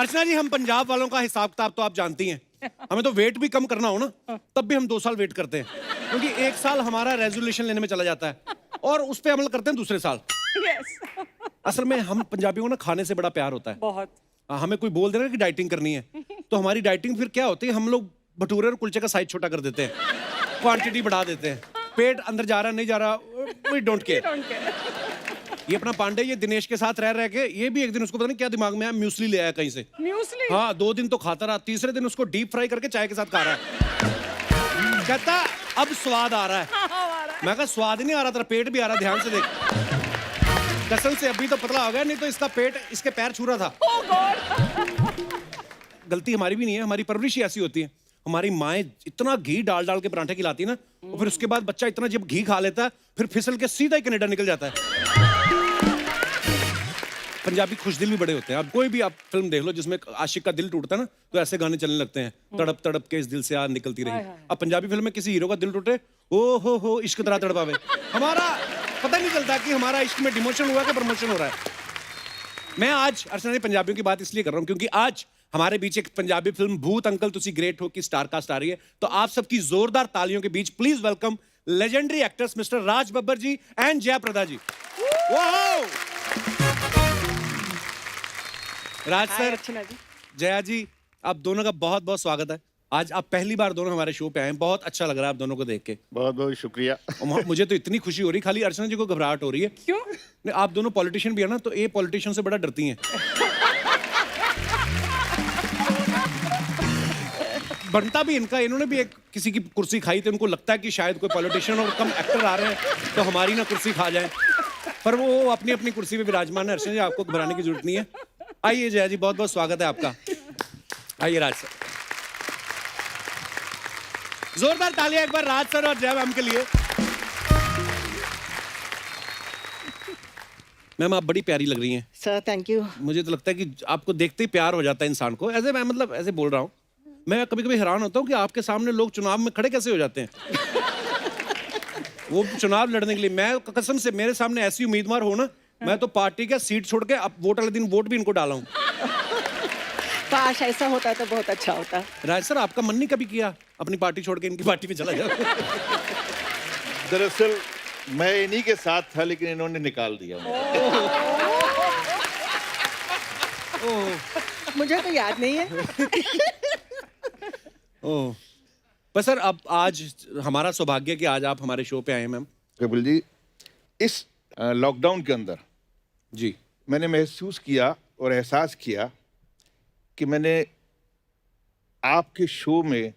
अर्चना जी, हम पंजाब वालों का हिसाब किताब तो आप जानती हैं। हमें तो वेट भी कम करना हो ना, तब भी हम 2 साल वेट करते हैं, क्योंकि 1 साल हमारा रेजोल्यूशन लेने में चला जाता है और उस पे अमल करते हैं दूसरे साल। यस असल में हम पंजाबियों को ना खाने से बड़ा प्यार होता है। बहुत। हमें कोई बोल दे ना कि डाइटिंग करनी है, तो हमारी डाइटिंग फिर क्या होती है, हम लोग भटूरे और कुलचे का साइज छोटा कर देते हैं, क्वांटिटी बढ़ा देते हैं, पेट अंदर जा रहा नहीं जा रहा, वी डोंट केयर। ये अपना पांडे, ये दिनेश के साथ रह के ये भी एक दिन उसको पता नहीं क्या दिमाग में आया, म्यूसली ले आया कहीं से। म्यूसली? हाँ, 2 दिन तो खाता रहा, तीसरे दिन उसको डीप फ्राई करके चाय के साथ खा रहा है। कहता अब स्वाद आ रहा है। मैं कहा स्वाद ही नहीं आ रहा, तेरा पेट भी आ रहा, ध्यान से देख। कसम से अभी तो पतला हो गया, नहीं तो इसका पेट इसके पैर छू रहा था। Oh God! गलती हमारी भी नहीं है, हमारी परवरिश ही ऐसी होती है। हमारी माएँ इतना घी डाल डाल के पराठे खिलाती है ना, और फिर उसके बाद बच्चा इतना जब घी खा लेता है, फिर फिसल के सीधा ही कनाडा निकल जाता है। पंजाबी खुशदिल भी बड़े होते हैं। अब कोई भी आप फिल्म देख लो जिसमें आशिक का दिल टूटता है ना, तो ऐसे गाने चलने लगते हैं, तड़प तड़प के इस दिल से आग निकलती रही। अब पंजाबी फिल्म में किसी हीरो का दिल टूटे, ओ हो इश्क तरह तड़पावे, हमारा पता नहीं चलता कि हमारा इश्क में डिमोशन हुआ कि प्रमोशन हो रहा है। मैं आज अर्चना जी पंजाबियों की बात इसलिए कर रहा हूँ क्योंकि आज हमारे बीच एक पंजाबी फिल्म भूत अंकल तुसी ग्रेट हो की स्टार कास्ट आ रही है। तो आप सबकी जोरदार तालियों के बीच please welcome legendary actors mister Raj Babbar ji and Jaya Prada ji. Wow! Raj sir, Archana ji. Jaya ji, आप दोनों का बहुत बहुत स्वागत है। आज आप पहली बार दोनों हमारे शो पे आए हैं, बहुत अच्छा लग रहा है आप दोनों को देख के। बहुत बहुत शुक्रिया। और मुझे तो इतनी खुशी हो रही, खाली अर्चना जी को घबराहट हो रही है। क्यों? नहीं, आप दोनों पॉलिटिशियन भी है ना, तो ये पॉलिटिशियन से बड़ा डरती हैं। बनता भी इनका, इन्होंने भी एक किसी की कुर्सी खाई थी, उनको लगता है कि शायद कोई पॉलिटिशियन और कम एक्टर आ रहे हैं तो हमारी ना कुर्सी खा जाए, पर वो अपनी अपनी कुर्सी पे विराजमान है। अर्चना जी, आपको घबराने की जरूरत नहीं है। आइए जया जी, बहुत बहुत स्वागत है आपका। आइए राज सर, जोरदार तालियां एक बार राज सर और जया मैम के लिए। मैम आप बड़ी प्यारी लग रही हैं। Sir thank you. मुझे तो लगता है कि आपको देखते ही प्यार हो जाता है इंसान को। ऐसे मैं मतलब ऐसे बोल रहा हूँ, मैं कभी कभी हैरान होता हूँ कि आपके सामने लोग चुनाव में खड़े कैसे हो जाते हैं। वो चुनाव लड़ने के लिए, मैं कसम से मेरे सामने ऐसी उम्मीदवार हो ना, मैं तो पार्टी का सीट छोड़ के अब वोट वाले दिन वोट भी इनको डाला हूँ। काश ऐसा होता तो बहुत अच्छा होता। राज सर, आपका मन नहीं कभी किया अपनी पार्टी छोड़ के इनकी पार्टी में चला जाओ? दरअसल मैं इन्हीं के साथ था, लेकिन इन्होंने निकाल दिया मुझे। मुझे तो याद नहीं है। ओह, पर सर अब आज हमारा सौभाग्य कि आज आप हमारे शो पे आए हैं मैम। कपिल जी, इस लॉकडाउन के अंदर जी, मैंने महसूस किया और एहसास किया कि मैंने आपके शो में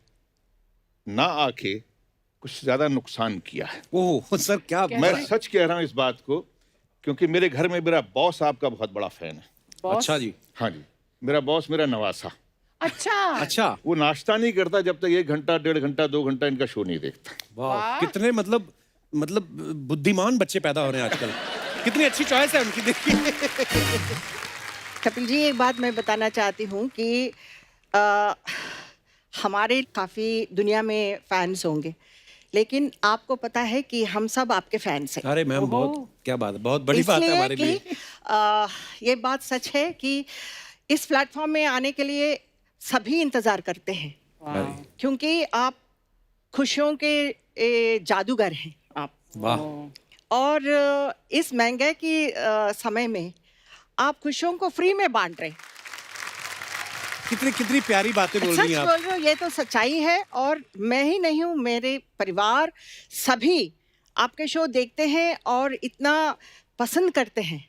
ना आके कुछ ज्यादा नुकसान किया है। ओह सर, क्या मैं सच कह रहा हूँ इस बात को, क्योंकि मेरे घर में मेरा बॉस आपका बहुत बड़ा फैन है। अच्छा जी। हाँ जी, मेरा बॉस मेरा नवासा। अच्छा, वो नाश्ता नहीं करता जब तक 1 घंटा 1.5 घंटा 2 घंटा इनका शो नहीं देखता। वाह, कितने मतलब बुद्धिमान बच्चे पैदा हो रहे हैं आजकल। कितनी अच्छी चॉइस है उनकी, देखिए। कपिल जी, एक बात मैं बताना चाहती हूँ कि हमारे काफ़ी दुनिया में फैंस होंगे, लेकिन आपको पता है कि हम सब आपके फैंस हैं। अरे मैम, बहुत क्या बात है, बहुत बड़ी बात है हमारे लिए। ये बात सच है कि इस प्लेटफॉर्म में आने के लिए सभी इंतजार करते हैं, क्योंकि आप खुशियों के जादूगर हैं आप। वाह। और इस महंगाई की समय में आप खुशियों को फ्री में बांट रहे हैं। कितनी कितनी प्यारी बातें बोल रही हैं सच आप। बोल रहे हो, ये तो सच्चाई है। और मैं ही नहीं हूँ, मेरे परिवार सभी आपके शो देखते हैं और इतना पसंद करते हैं।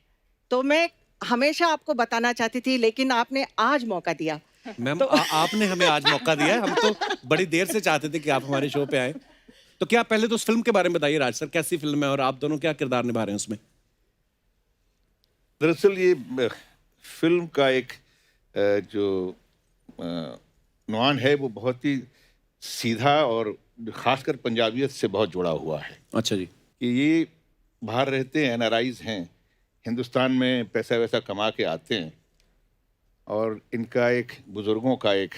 तो मैं हमेशा आपको बताना चाहती थी, लेकिन आपने आज मौका दिया। मैम, आपने हमें आज मौका दिया है, हम तो बड़ी देर से चाहते थे कि आप हमारे शो पे आए। तो क्या पहले तो उस फिल्म के बारे में बताइए राज सर, कैसी फिल्म है और आप दोनों क्या किरदार निभा रहे हैं उसमें? दरअसल ये फिल्म का एक जो नुआन है वो बहुत ही सीधा और खासकर पंजाबियत से बहुत जुड़ा हुआ है। अच्छा जी। कि ये बाहर रहते हैं, एनआरआईज हैं, हिंदुस्तान में पैसा वैसा कमा के आते हैं, और इनका एक बुज़ुर्गों का एक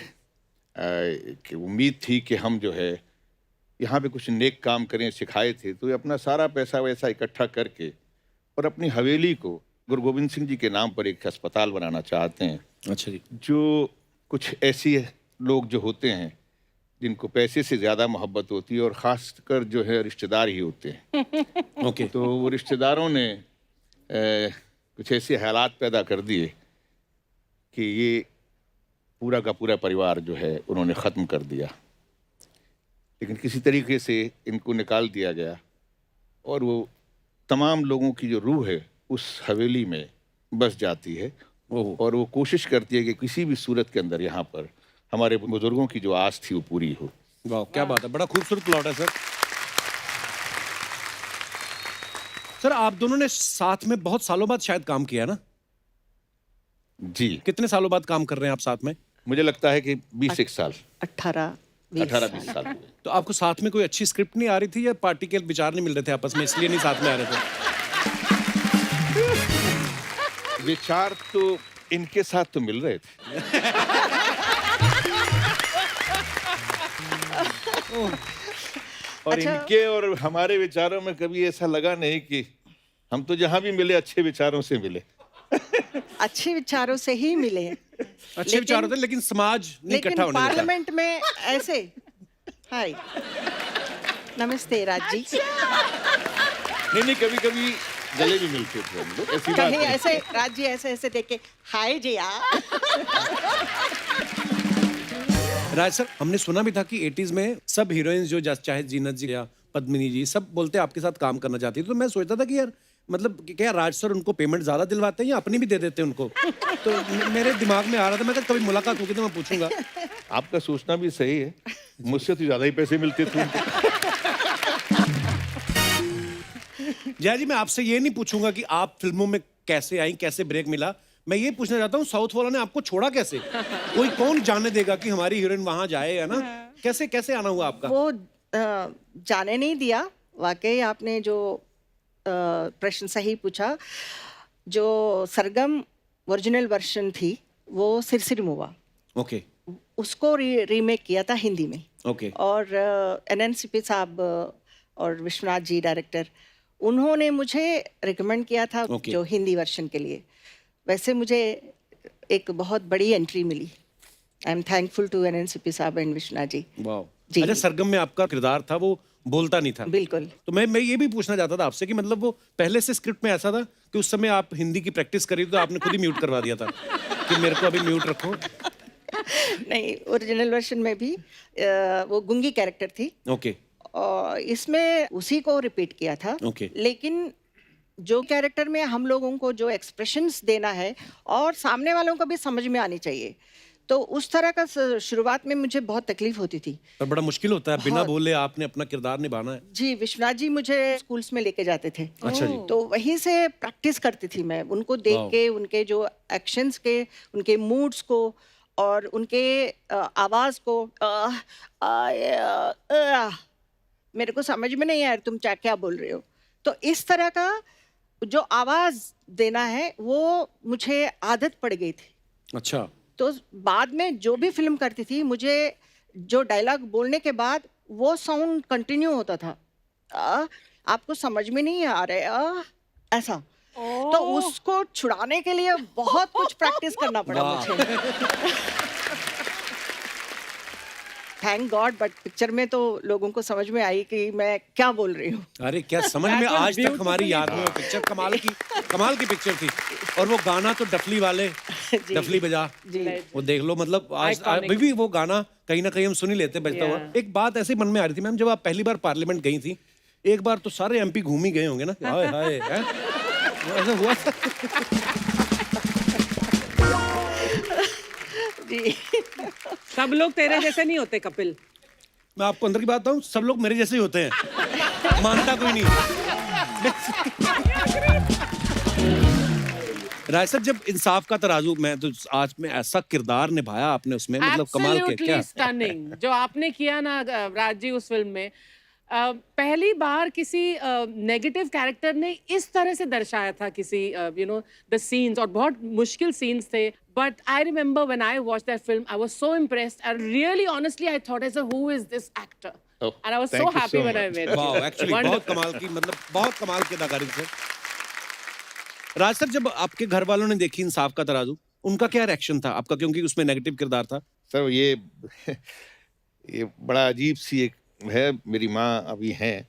उम्मीद थी कि हम जो है यहाँ पे कुछ नेक काम करें, सिखाए थे। तो ये अपना सारा पैसा वैसा इकट्ठा करके और अपनी हवेली को गुरु गोविंद सिंह जी के नाम पर एक अस्पताल बनाना चाहते हैं। अच्छा जी। जो कुछ ऐसी लोग जो होते हैं जिनको पैसे से ज़्यादा मोहब्बत होती है, और ख़ासकर जो है रिश्तेदार ही होते हैं। ओके। तो वो रिश्तेदारों ने कुछ ऐसे हालात पैदा कर दिए कि ये पूरा का पूरा परिवार जो है उन्होंने ख़त्म कर दिया। लेकिन किसी तरीके से इनको निकाल दिया गया, और वो तमाम लोगों की जो रूह है उस हवेली में बस जाती है, ओह, और वो कोशिश करती है कि किसी भी सूरत के अंदर यहाँ पर हमारे बुजुर्गों की जो आस थी वो पूरी हो। वाह क्या बात है, बड़ा खूबसूरत प्लॉट है सर। सर आप दोनों ने साथ में बहुत सालों बाद शायद काम किया है ना? जी, कितने सालों बाद काम कर रहे हैं आप साथ में? मुझे लगता है कि 20 साल 18-20 18-20 साल हुए। तो आपको साथ में कोई अच्छी स्क्रिप्ट नहीं आ रही थी, या पार्टी के विचार नहीं मिल रहे थे आपस में, इसलिए नहीं साथ में आ रहे थे? विचार तो इनके साथ तो मिल रहे थे। और अच्छा। इनके और हमारे विचारों में कभी ऐसा लगा नहीं कि हम तो जहां भी मिले अच्छे विचारों से मिले। अच्छे विचारों से ही मिले हैं। अच्छे विचार होते हैं, लेकिन समाज नहीं इकट्ठा लेकिन होने देता। पार्लियामेंट में ऐसे हाय नमस्ते राज जी, नहीं, कभी कभी गले भी मिलते थे हम लोग, ऐसी बात कहीं नहीं। ऐसे राज जी ऐसे ऐसे देख के हाय जी यार। राज सर, हमने सुना भी था कि 80s में सब हीरोइंस जो चाहे जीनत जी या पद्मिनी जी, सब बोलते आपके साथ काम करना चाहती थी। तो मैं सोचता था कि यार मतलब कि क्या राज सर उनको पेमेंट ज्यादा दिलवाते हैं या अपनी भी दे देते हैं उनको? तो मेरे दिमाग में आ रहा था, मैं कहा कभी मुलाकात होगी तो मैं पूछूंगा। आपका सोचना भी सही है, मुझसे तो ज्यादा ही पैसे मिलते थे उनको। जया जी, मैं आपसे ये नहीं पूछूंगा कि आप फिल्मों में कैसे आई, कैसे ब्रेक मिला। मैं ये पूछना चाहता हूँ, साउथ वालों ने आपको छोड़ा कैसे? कोई कौन जाने देगा कि हमारी हीरोइन वहां जाए, है ना? कैसे कैसे आना हुआ आपका? वो जाने नहीं दिया। वाकई आपने जो प्रश्न सही पूछा। जो सरगम ओरिजिनल वर्जन थी वो सिरसिर मुआ, ओके उसको रीमेक किया था हिंदी में। ओके और एनएनसीपी साहब और विश्वनाथ जी डायरेक्टर, उन्होंने मुझे रिकमेंड किया था Okay. जो हिंदी वर्जन के लिए। वैसे मुझे एक बहुत बड़ी एंट्री मिली। I am thankful to NNCP साहब एंड विश्वनाथ जी। वाह। जी। अच्छा, सरगम में आपका किरदार था वो बोलता नहीं था? बिल्कुल। तो मैं ये भी पूछना चाहता था आपसे कि मतलब वो पहले से स्क्रिप्ट में ऐसा था कि उस समय आप हिंदी की प्रैक्टिस करी तो आपने खुद ही म्यूट करवा दिया था कि मेरे को अभी म्यूट रखो? नहीं, ओरिजिनल वर्जन में भी वो गुंगी कैरेक्टर थी ओके और इसमें उसी को रिपीट किया था। Okay. लेकिन जो कैरेक्टर में हम लोगों को जो एक्सप्रेशंस देना है और सामने वालों को भी समझ में आनी चाहिए, तो उस तरह का शुरुआत में मुझे बहुत तकलीफ होती थी। पर बड़ा मुश्किल होता है, बिना बहुत। बोले आपने अपना किरदार निभाना है। जी, विश्वनाथ जी मुझे स्कूल्स में लेके जाते थे। अच्छा जी। तो वहीं से प्रैक्टिस करती थी मैं, उनको देख वाह। के, उनके जो एक्शंस के, उनके मूड्स को और उनके आवाज को मेरे को समझ में नहीं आया तुम क्या बोल रहे हो। तो इस तरह का जो आवाज देना है वो मुझे आदत पड़ गई थी। अच्छा। तो बाद में जो भी फिल्म करती थी, मुझे जो डायलॉग बोलने के बाद वो साउंड कंटिन्यू होता था। आपको समझ में नहीं आ रहा ऐसा। तो उसको छुड़ाने के लिए बहुत कुछ प्रैक्टिस करना पड़ा वाह। मुझे। थैंक गॉड, बट पिक्चर में तो लोगों को समझ में आई कि मैं क्या बोल रही हूँ। अरे क्या समझ में, That was आज तक हमारी याद में वो पिक्चर कमाल की पिक्चर थी। और वो गाना तो डफली वाले, जी। डफली बजा, जी। वो देख लो, मतलब आज Iconic. अभी भी वो गाना कहीं ना कहीं हम सुन ही लेते बजता हुआ। Yeah. एक बात ऐसे मन में आ रही थी मैम, जब आप पहली बार पार्लियामेंट गई थी, एक बार तो सारे एमपी घूम ही गए होंगे ना? हाय हाय, हैं? ऐसा हुआ था? जी। सब लोग तेरे जैसे नहीं होते कपिल। मैं आपको अंदर की बात बताऊं, सब लोग मेरे जैसे ही होते हैं, मानता कोई नहीं। राय सर, जब इंसाफ का तराजू, मैं तो आज में ऐसा किरदार निभाया आपने उसमें, मतलब कमाल के क्या। स्टनिंग जो आपने किया ना राज जी उस फिल्म में। पहली बार किसी नेगेटिव कैरेक्टर ने इस तरह से दर्शाया था किसी द सीन्स, और बहुत मुश्किल सीन्स थे। But I remember when I watch that film, I was so impressed and really honestly I thought as who is this actor, Oh, and I was thank so you happy so when I much. Met. वाह, actually बहुत कमाल की, मतलब बहुत कमाल की अदाकारी थी। राज सर, जब आपके घर वालों ने देखी इंसाफ का तराजू, उनका क्या रिएक्शन था आपका, क्योंकि उसमें नेगेटिव किरदार था? सर ये बड़ा अजीब सी एक है। मेरी माँ अभी हैं,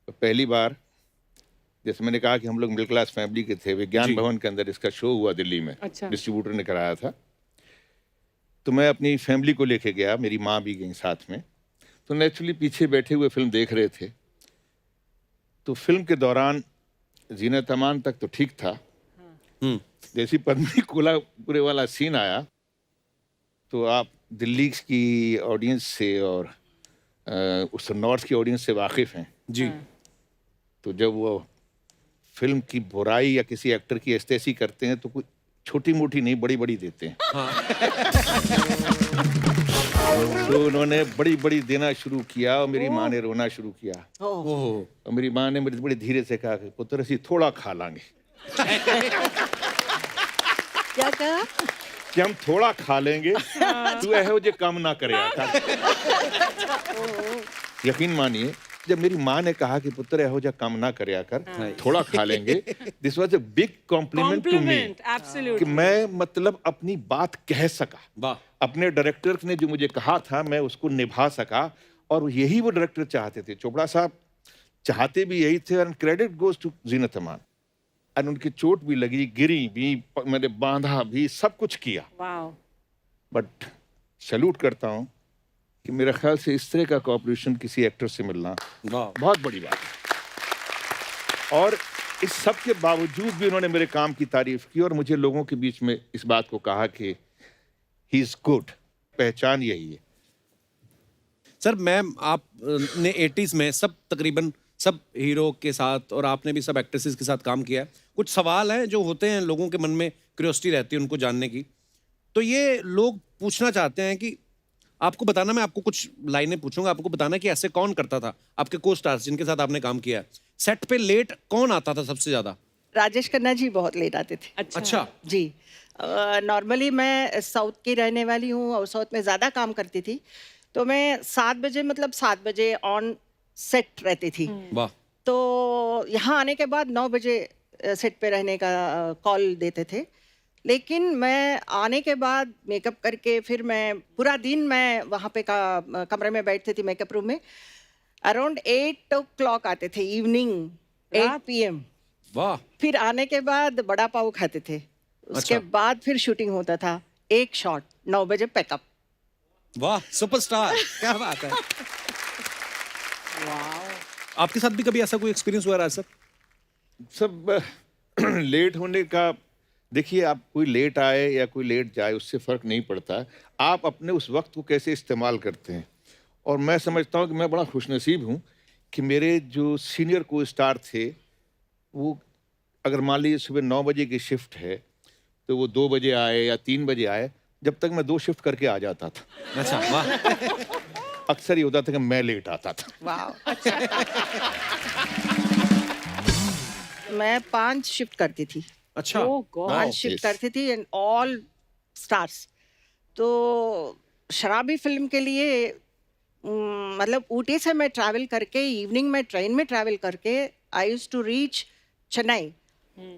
तो पहली बार, जैसे मैंने कहा कि हम लोग मिडिल क्लास फैमिली के थे, विज्ञान जी। भवन के अंदर इसका शो हुआ दिल्ली में, अच्छा। डिस्ट्रीब्यूटर ने कराया था। तो मैं अपनी फैमिली को लेके गया, मेरी माँ भी गई साथ में। तो नेचुरली पीछे बैठे हुए फिल्म देख रहे थे। तो फिल्म के दौरान जीनत अमान तक तो ठीक था, हम्म। जैसी पद्मिनी कोल्हापुरे वाला सीन आया, तो आप दिल्ली की ऑडियंस से और उस नॉर्थ की ऑडियंस से वाकिफ़ हैं। जी। तो जब वो फिल्म की बुराई या किसी एक्टर की एस्तेसी करते हैं तो कोई छोटी मोटी नहीं, बड़ी बड़ी देते हैं। तो उन्होंने बड़ी बड़ी देना शुरू किया और मेरी माँ ने रोना शुरू किया। ओह। और मेरी माँ ने मेरे बड़े धीरे से कहा कि पुत्र असी थोड़ा खा लांगे, क्या कहा? कि हम थोड़ा खा लेंगे, तू ऐहो जे कम ना करे कर। यकीन मानिए, जब मेरी माँ ने कहा कि पुत्र ऐहो जा कम ना करे कर, थोड़ा खा लेंगे, this was a big compliment to me, compliment, कि एब्सोल्युटली। मैं मतलब अपनी बात कह सका। वाह। अपने डायरेक्टर ने जो मुझे कहा था मैं उसको निभा सका, और यही वो डायरेक्टर चाहते थे। चोपड़ा साहब चाहते भी यही थे, and credit goes to Zeenat Aman. और उनकी चोट भी लगी, गिरी भी, मैंने बांधा भी, सब कुछ किया, वाओ। बट सैल्यूट करता हूँ कि मेरे ख्याल से इस तरह का कॉपरेशन किसी एक्टर से मिलना वाह। बहुत बड़ी बात है। और इस सब के बावजूद भी उन्होंने मेरे काम की तारीफ की और मुझे लोगों के बीच में इस बात को कहा कि ही इज गुड। पहचान यही है। सर, मैम आप ने 80s में तकरीबन सब हीरो के साथ, और आपने भी सब एक्ट्रेसेस के साथ काम किया है। कुछ सवाल हैं जो होते हैं, लोगों के मन में क्यूरियोसिटी रहती है उनको जानने की। तो ये लोग पूछना चाहते हैं कि आपको बताना, मैं आपको कुछ लाइनें पूछूंगा, आपको बताना कि ऐसे कौन करता था आपके को स्टार्स जिनके साथ आपने काम किया है। सेट पे लेट कौन आता था सबसे ज्यादा? राजेश खन्ना जी बहुत लेट आते थे। अच्छा। जी। नॉर्मली मैं साउथ की रहने वाली हूँ और साउथ में ज़्यादा काम करती थी, तो मैं 7 बजे, मतलब 7 बजे ऑन सेट रहती थी। वाह। तो यहाँ आने के बाद 9 बजे सेट पे रहने का कॉल देते थे। लेकिन मैं आने के बाद मेकअप करके फिर मैं पूरा दिन मैं वहाँ पे कमरे में बैठती थी मेकअप रूम में। अराउंड 8 o'clock आते थे, इवनिंग 8 PM। वाह। फिर आने के बाद बड़ा पाव खाते थे, उसके अच्छा। बाद फिर शूटिंग होता था। एक शॉट 9 बजे पैकअप। वाह, सुपरस्टार। क्या बात है। आपके साथ भी कभी ऐसा कोई एक्सपीरियंस हुआ है सर? सब लेट होने का, देखिए, आप कोई लेट आए या कोई लेट जाए उससे फर्क नहीं पड़ता, आप अपने उस वक्त को कैसे इस्तेमाल करते हैं। और मैं समझता हूँ कि मैं बड़ा खुशनसीब हूँ कि मेरे जो सीनियर को स्टार थे, वो अगर मान लीजिए सुबह 9 बजे की शिफ्ट है तो वो 2 बजे आए या 3 बजे आए, जब तक मैं 2 शिफ्ट करके आ जाता था। अच्छा। वाह। अक्सर ये होता था कि मैं लेट आता था। वाह। मैं 5 शिफ्ट करती थी। अच्छा। ओह गॉड। 5 shift yes. करती थी, एंड ऑल स्टार्स। तो शराबी फिल्म के लिए मतलब ऊटी से मैं ट्रैवल करके, इवनिंग में ट्रेन में ट्रैवल करके, I used to reach Chennai.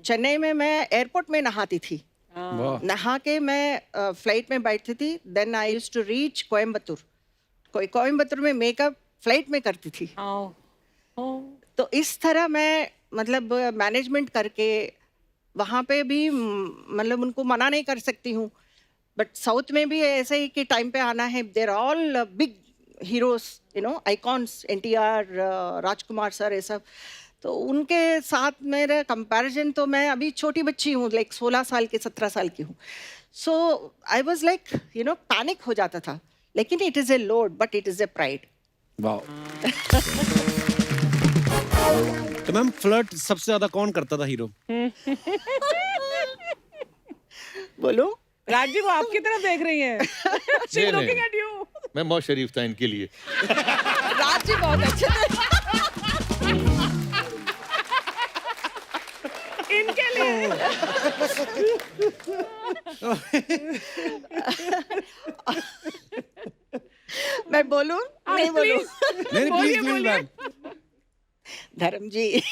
Chennai में मैं एयरपोर्ट में नहाती थी। वाह। नहा के मैं फ्लाइट में बैठती थी। Then I used to reach Coimbatore. Coimbatore में मेकअप फ्लाइट में करती थी। तो इस तरह मैं मतलब मैनेजमेंट करके वहाँ पे भी मतलब उनको मना नहीं कर सकती हूँ। बट साउथ में भी ऐसे ही कि टाइम पे आना है। There all big heroes, you know, icons, NTR, Rajkumar sir, ये सब। तो उनके साथ मेरा कंपैरिजन, तो मैं अभी छोटी बच्ची हूँ, लाइक 16 साल की, 17 साल की हूँ। So I was like, you know, panic हो जाता था। लेकिन it is a load, but it is a pride. वाह। तो मैम, फ्लर्ट सबसे ज्यादा कौन करता था हीरो? बोलो। राजी वो आपकी तरफ देख रही है। She's नहीं, looking नहीं। at you. मैं बहुत शरीफ था इनके लिए। राज जी बहुत अच्छे थे। इनके लिए। मैं बोलूं? नहीं बोलूं? नहीं, बोलिए, प्लीज बोलिए। मैम। धर्म जी।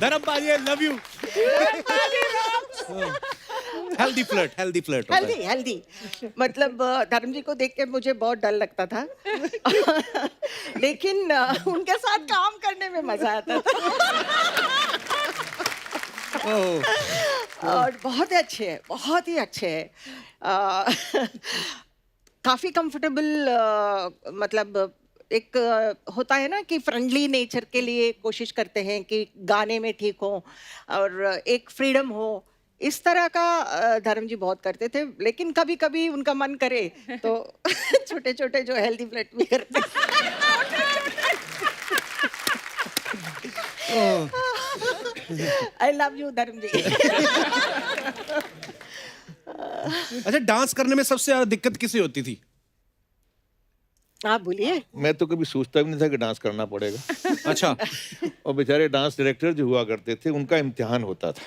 धर्म बाजी, I love you. Healthy flirt होता है। हेल्दी मतलब धर्म जी को देख के मुझे बहुत डर लगता था लेकिन उनके साथ काम करने में मजा आता था और बहुत ही अच्छे हैं, बहुत ही अच्छे हैं। काफ़ी कंफर्टेबल, मतलब एक होता है ना कि फ्रेंडली नेचर के लिए कोशिश करते हैं कि गाने में ठीक हो और एक फ्रीडम हो, इस तरह का धर्म जी बहुत करते थे। लेकिन कभी कभी उनका मन करे तो छोटे छोटे जो हेल्दी फ्लर्ट भी करते आई लव यू धर्म जी। अच्छा, डांस करने में सबसे ज्यादा दिक्कत किसे होती थी? आप बोलिए। मैं तो कभी सोचता भी नहीं था कि डांस करना पड़ेगा। अच्छा, और बेचारे डांस डायरेक्टर जो हुआ करते थे उनका इम्तिहान होता था।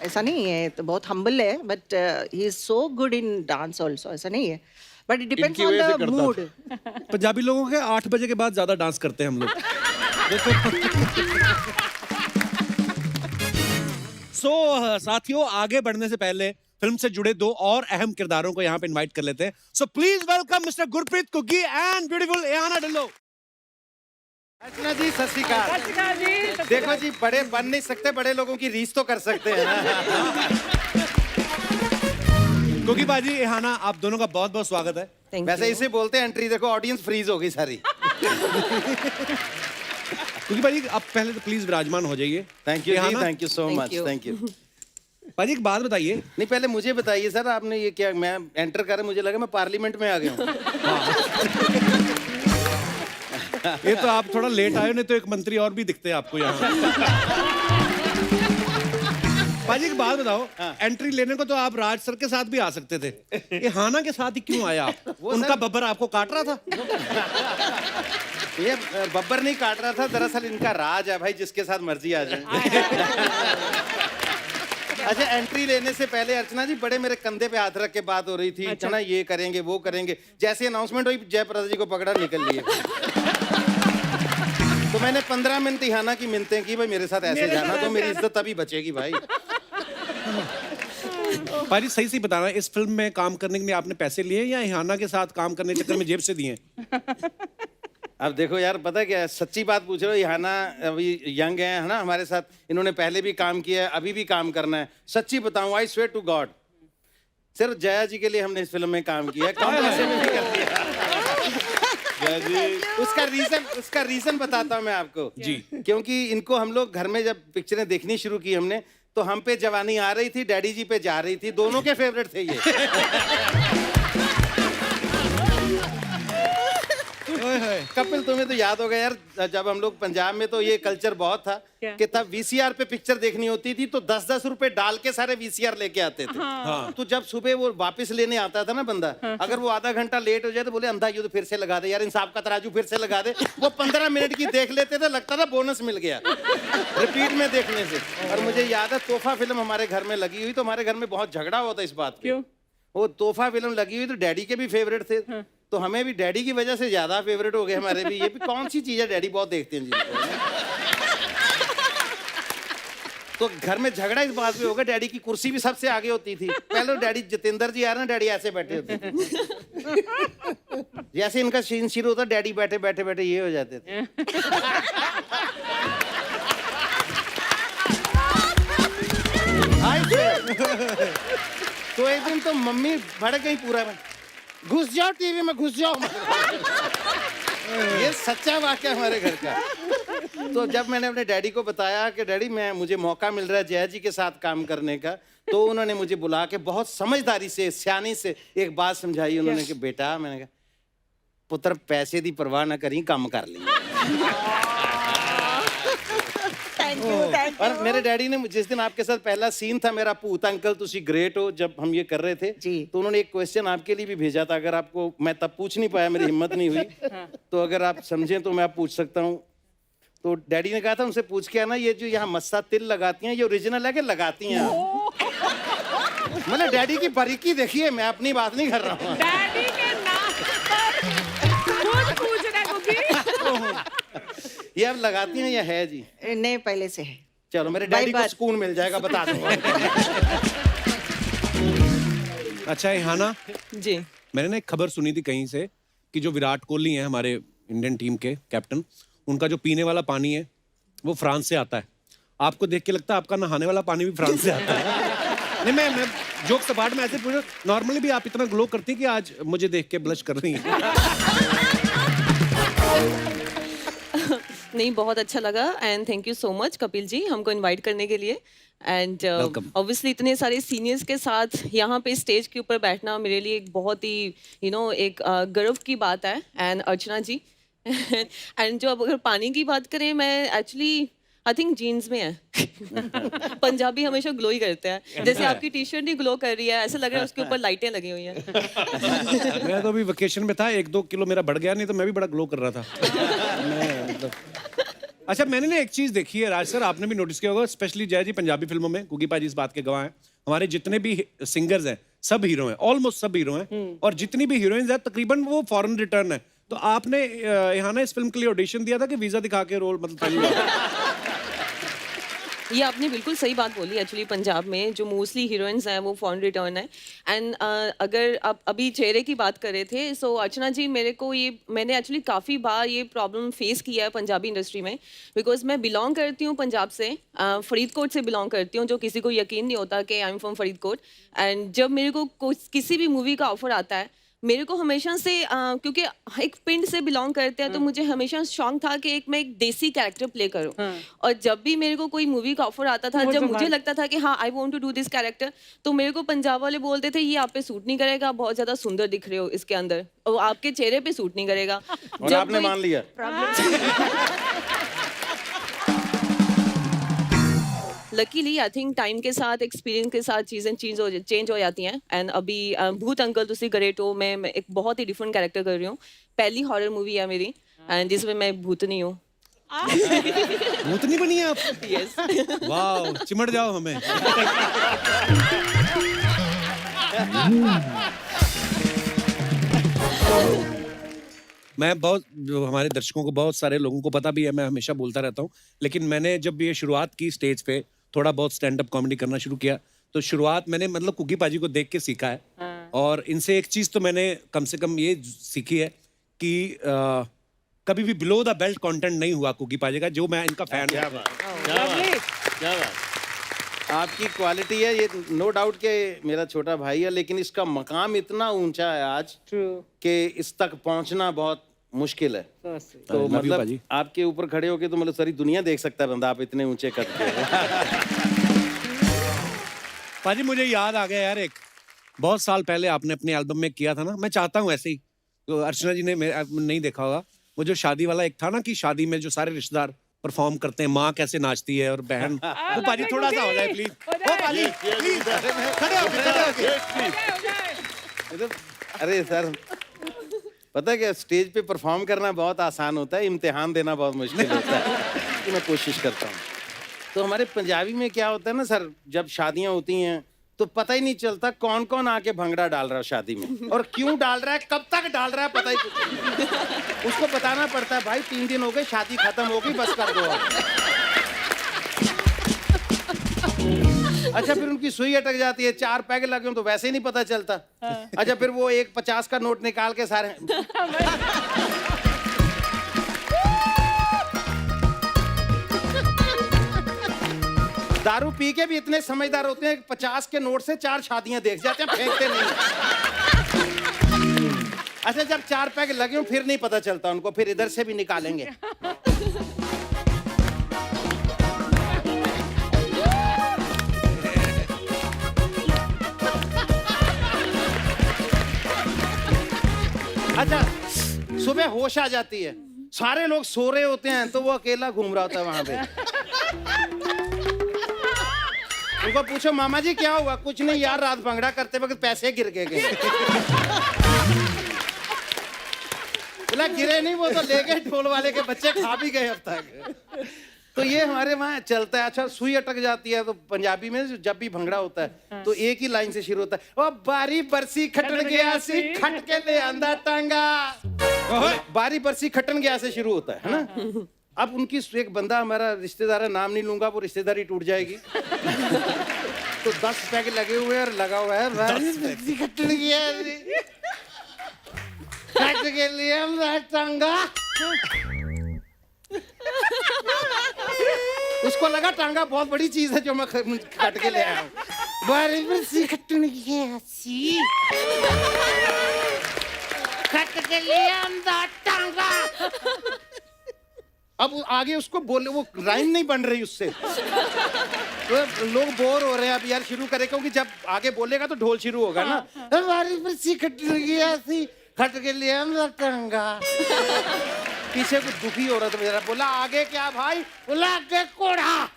ऐसा नहीं है, तो बहुत हम्बल है, but he is so good in dance also, ऐसा नहीं है, बट इट डिपेंड्स इनकी ऑन वजह से द करता मूड। पंजाबी लोगों के 8 बजे के बाद ज्यादा डांस करते हैं हम लोग। साथियों, आगे बढ़ने से पहले फिल्म से जुड़े 2 और अहम किरदारों को यहाँ पे इनवाइट कर लेते हैं। So please welcome mister Gurpreet Ghuggi and beautiful Ehana Dhillon. Archana ji सत श्री अकाल। देखो जी, बड़े बन नहीं सकते, बड़े लोगों की रीस तो कर सकते हैं ना। कुग्गी बाजी, एहाना, आप दोनों का बहुत बहुत स्वागत है। वैसे इसे बोलते हैं एंट्री। देखो ऑडियंस फ्रीज हो गई सारी। कुग्गी बाजी, आप पहले तो प्लीज विराजमान हो जाइए। Thank you ji, Ehana, thank you so much, thank you. बाजी एक बात बताइए। नहीं, पहले मुझे बताइए सर, आपने ये क्या, मैं एंटर कर मुझे लगा मैं पार्लियामेंट में आ गया हूँ। ये तो आप थोड़ा लेट आए, नहीं तो एक मंत्री और भी दिखते हैं आपको यहाँ। बाजी एक बात बताओ, एंट्री लेने को तो आप राज सर के साथ भी आ सकते थे, ये हाना के साथ ही क्यों आया आप? उनका बब्बर आपको काट रहा था? ये बब्बर नहीं काट रहा था, दरअसल इनका राज है भाई, जिसके साथ मर्जी आ जाए। अच्छा, एंट्री लेने से पहले अर्चना जी बड़े मेरे कंधे पे हाथ रख के बात हो रही थी। अच्छा ना, ये करेंगे वो करेंगे, जैसे अनाउंसमेंट हुई जयप्रदा जी को पकड़ा, निकल लिए। तो मैंने 15 मिनट इहाना की मिन्नतें की, भाई मेरे साथ ऐसे जाना तो मेरी इज्जत तभी बचेगी भाई। बाजी सही से बताना, इस फिल्म में काम करने के लिए आपने पैसे लिए या इहाना के साथ काम करने के चक्कर में जेब से दिए? अब देखो यार, पता क्या है, सच्ची बात पूछ रहे हो। इहाना अभी यंग है ना हमारे साथ, इन्होंने पहले भी काम किया है, अभी भी काम करना है। सच्ची बताऊं, आई स्वेयर टू गॉड, सिर्फ जया जी के लिए हमने इस फिल्म में काम किया है, कम पैसे में भी कर दिया। उसका रीजन बताता हूँ मैं आपको जी। क्योंकि इनको हम लोग घर में जब पिक्चरें देखनी शुरू की हमने, तो हम पे जवानी आ रही थी, डैडी जी पे जा रही थी, दोनों के फेवरेट थे ये। कपिल, तुम्हें तो याद होगा यार, जब हम लोग पंजाब में तो ये कल्चर बहुत था कि तब वीसीआर पे पिक्चर देखनी होती थी तो 10-10 रुपए डाल के सारे वीसीआर लेके आते थे। हाँ। तो जब सुबह वो वापस लेने आता था ना बंदा, अगर वो आधा घंटा लेट हो जाए तो बोले अंधा, ये तो फिर से लगा दे यार, इंसाफ का तराजू फिर से लगा दे। वो 15 मिनट की देख लेते थे, लगता था बोनस मिल गया रिपीट में देखने से। और मुझे याद है, तोहफा फिल्म हमारे घर में लगी हुई, तो हमारे घर में बहुत झगड़ा हुआ था इस बात पे। वो तोहफा फिल्म लगी हुई तो डैडी के भी फेवरेट थे, तो हमें भी डैडी की वजह से ज्यादा फेवरेट हो गए हमारे भी। ये भी कौन सी चीज है, डैडी बहुत देखते हैं जिनको। तो घर में झगड़ा इस बात पे होगा, डैडी की कुर्सी भी सबसे आगे होती थी। पहले डैडी जितेंद्र जी आ रहे ना, डैडी ऐसे बैठे होते थे। जैसे इनका सीन शुरू होता, डैडी बैठे बैठे बैठे ये हो जाते थे। तो एक दिन तो मम्मी भड़क गई पूरा, घुस जाओ टीवी में, घुस जाओ। ये सच्चा वाकया हमारे घर का। तो जब मैंने अपने डैडी को बताया कि डैडी मुझे मौका मिल रहा है जया जी के साथ काम करने का, तो उन्होंने मुझे बुला के बहुत समझदारी से, सियानी से एक बात समझाई। उन्होंने कि बेटा, मैंने कहा पुत्र पैसे दी परवाह ना करी, काम कर ली। और मेरे डैडी ने जिस दिन आपके साथ पहला सीन था मेरा, भूत अंकल तुसी ग्रेट हो, जब हम ये कर रहे थे जी, तो उन्होंने एक क्वेश्चन आपके लिए भी भेजा था। अगर आपको, मैं तब पूछ नहीं पाया, मेरी हिम्मत नहीं हुई, तो अगर आप समझें तो मैं आप पूछ सकता हूँ। तो डैडी ने कहा था उनसे पूछ के आना, ये जो यहाँ मस्सा तिल लगाती हैं, ये ओरिजिनल है कि लगाती हैं? मतलब डैडी की बारीकी देखिए, मैं अपनी बात नहीं कर रहा हूँ। ये आप लगाती हैं या है जी? नहीं, पहले से है। चलो मेरे डैडी को बात। सुकून मिल जाएगा, बता दूंगा। अच्छा इहाना, जी। मैंने ना एक खबर सुनी थी कहीं से कि जो विराट कोहली हैं हमारे इंडियन टीम के कैप्टन, उनका जो पीने वाला पानी है वो फ्रांस से आता है। आपको देख के लगता है आपका नहाने वाला पानी भी फ्रांस से आता है? नहीं, मैं जोक सपाट में ऐसे पूछा, नॉर्मली भी आप इतना ग्लो करती हैं कि आज मुझे देख के ब्लश कर रही हैं। नहीं, बहुत अच्छा लगा and thank you so much Kapil ji हमको इनवाइट करने के लिए। And Welcome. ऑब्वियसली इतने सारे सीनियर्स के साथ यहाँ पे स्टेज के ऊपर बैठना मेरे लिए एक बहुत ही एक गर्व की बात है। एंड अर्चना जी एंड जो अब अगर पानी की बात करें, मैं एक्चुअली आई थिंक जीन्स में है। पंजाबी हमेशा ग्लो ही करते हैं, जैसे आपकी टी शर्ट ही ग्लो कर रही है, ऐसा लग रहा है उसके ऊपर लाइटें लगी हुई हैं। मैं तो अभी वेकेशन में था, 1-2 किलो मेरा बढ़ गया, नहीं तो मैं भी बड़ा ग्लो कर रहा था। मैं मतलब अच्छा, मैंने ना एक चीज देखी है राज सर, आपने भी नोटिस किया होगा, स्पेशली जय जी पंजाबी फिल्मों में, कुकी पाजी इस बात के गवाह हैं, हमारे जितने भी सिंगर्स हैं सब हीरो हैं, ऑलमोस्ट सब हीरो हैं, और जितनी भी हीरोइंस हैं तकरीबन वो फॉरेन रिटर्न है। तो आपने यहाँ ना इस फिल्म के लिए ऑडिशन दिया था कि वीजा दिखा के रोल मतलब पहली बार? ये आपने बिल्कुल सही बात बोली। एक्चुअली पंजाब में जो मोस्टली हीरोइंस हैं वो फॉरेन रिटर्न है। एंड अगर आप अभी चेहरे की बात कर रहे थे, सो अर्चना जी मैंने एक्चुअली काफ़ी बार ये प्रॉब्लम फेस किया है पंजाबी इंडस्ट्री में, बिकॉज मैं बिलोंग करती हूँ पंजाब से, फरीदकोट से बिलोंग करती हूँ, जो किसी को यकीन नहीं होता कि I am from Faridkot. And जब मेरे को किसी भी मूवी का ऑफर आता है, मेरे को हमेशा से क्योंकि एक पिंड से बिलोंग करते हैं, तो मुझे हमेशा शौक था कि मैं एक देसी कैरेक्टर प्ले करूं। और जब भी मेरे को कोई मूवी का ऑफर आता था, जब मुझे लगता था कि हाँ I want to do this character, तो मेरे को पंजाब वाले बोलते थे ये आप पे सूट नहीं करेगा, बहुत ज्यादा सुंदर दिख रहे हो इसके अंदर, और आपके चेहरे पे सूट नहीं करेगा। और आपने मान लिया? लकीली आई थिंक टाइम के साथ, एक्सपीरियंस के साथ चीज़ें चेंज हो जाती हैं। एंड अभी भूत अंकल तुसी गरेटो में मैं एक बहुत ही डिफरेंट कैरेक्टर कर रही हूँ। पहली हॉरर मूवी है मेरी, एंड जिसमें मैं भूतनी हूँ। भूतनी बनी है आप? यस। वाह, चिमट जाओ हमें। मैं बहुत, जो हमारे दर्शकों को, बहुत सारे लोगों को पता भी है, मैं हमेशा बोलता रहता हूँ, लेकिन मैंने जब ये शुरुआत की स्टेज पे, थोड़ा बहुत स्टैंड अप कॉमेडी करना शुरू किया, तो शुरुआत मैंने मतलब कुकी पाजी को देख के सीखा है। और इनसे एक चीज तो मैंने कम से कम ये सीखी है कि कभी भी बिलो द बेल्ट कंटेंट नहीं हुआ कुकी पाजी का, जो मैं इनका फैन क्या बात, क्या बात, क्या बात। आपकी क्वालिटी है ये, नो डाउट के मेरा छोटा भाई है, लेकिन इसका मकाम इतना ऊंचा है आज कि इस तक पहुंचना बहुत मुश्किल है। तो love you, मतलब पाजी। आपके ऊपर खड़े होके तो मतलब सारी दुनिया देख सकता है बंदा, आप इतने ऊंचे कद के। पाजी मुझे याद आ गया यार, एक बहुत साल पहले आपने अपने एल्बम में किया था ना, मैं चाहता हूँ ऐसे ही, तो अर्चना जी ने नहीं देखा होगा, वो जो शादी वाला एक था ना, कि शादी में जो सारे रिश्तेदार परफॉर्म करते हैं, माँ कैसे नाचती है और बहन, वो पाजी थोड़ा सा हो जाए प्लीज, ओ पाजी प्लीज, खड़े होके। अरे सर, पता है क्या, स्टेज पे परफॉर्म करना बहुत आसान होता है, इम्तिहान देना बहुत मुश्किल होता है। तो मैं कोशिश करता हूँ। तो हमारे पंजाबी में क्या होता है ना सर, जब शादियां होती हैं तो पता ही नहीं चलता कौन कौन आके भंगड़ा डाल रहा है शादी में, और क्यों डाल रहा है, कब तक डाल रहा है, पता ही नहीं। उसको बताना पड़ता है, भाई 3 दिन हो गए, शादी खत्म हो गई, बस कर दो आप। अच्छा, फिर उनकी सुई अटक जाती है, 4 पैग लगे हो तो वैसे ही नहीं पता चलता। अच्छा, फिर वो एक 50 का नोट निकाल के सारे दारू पी के भी इतने समझदार होते हैं, 50 के नोट से 4 शादियां देख जाते हैं, फेंकते नहीं। अच्छा, जब 4 पैग लगे हो फिर नहीं पता चलता उनको, फिर इधर से भी निकालेंगे। अच्छा, सुबह होश आ जाती है, सारे लोग सो रहे होते हैं, तो वो अकेला घूम रहा होता है वहां पे। उनको पूछो मामा जी क्या हुआ? कुछ नहीं यार, रात भंगड़ा करते वक्त पैसे गिर के गए। बोला गिरे नहीं, वो तो ले गए ढोल वाले के बच्चे, खा भी गए अब तक। तो ये हमारे वहाँ चलता है। अच्छा, सुई अटक जाती है तो पंजाबी में जब भी भंगड़ा होता है तो एक ही लाइन से शुरू होता है, ओ बारी बरसी खटन गया सी, खट के ले आंदा टांगा। बारी बरसी खटन गया से शुरू होता है ना। अब उनकी एक बंदा हमारा रिश्तेदार है, नाम नहीं लूंगा, वो रिश्तेदारी टूट जाएगी। तो 10 पैक लगे हुए हैं और लगा हुआ है कट के लिए टांगा। उसको लगा टांगा बहुत बड़ी चीज है जो मैं काट के ले आया हूँ। कट के लिए टांगा। अब आगे उसको बोले, वो राइम नहीं बन रही उससे, तो लोग बोर हो रहे हैं। अब यार शुरू करे, क्योंकि जब आगे बोलेगा तो ढोल शुरू होगा ना। खट के लिए टांगा। पीछे कुछ दुखी हो रहा था मेरा, बोला आगे क्या भाई? बोला आगे कोड़ा।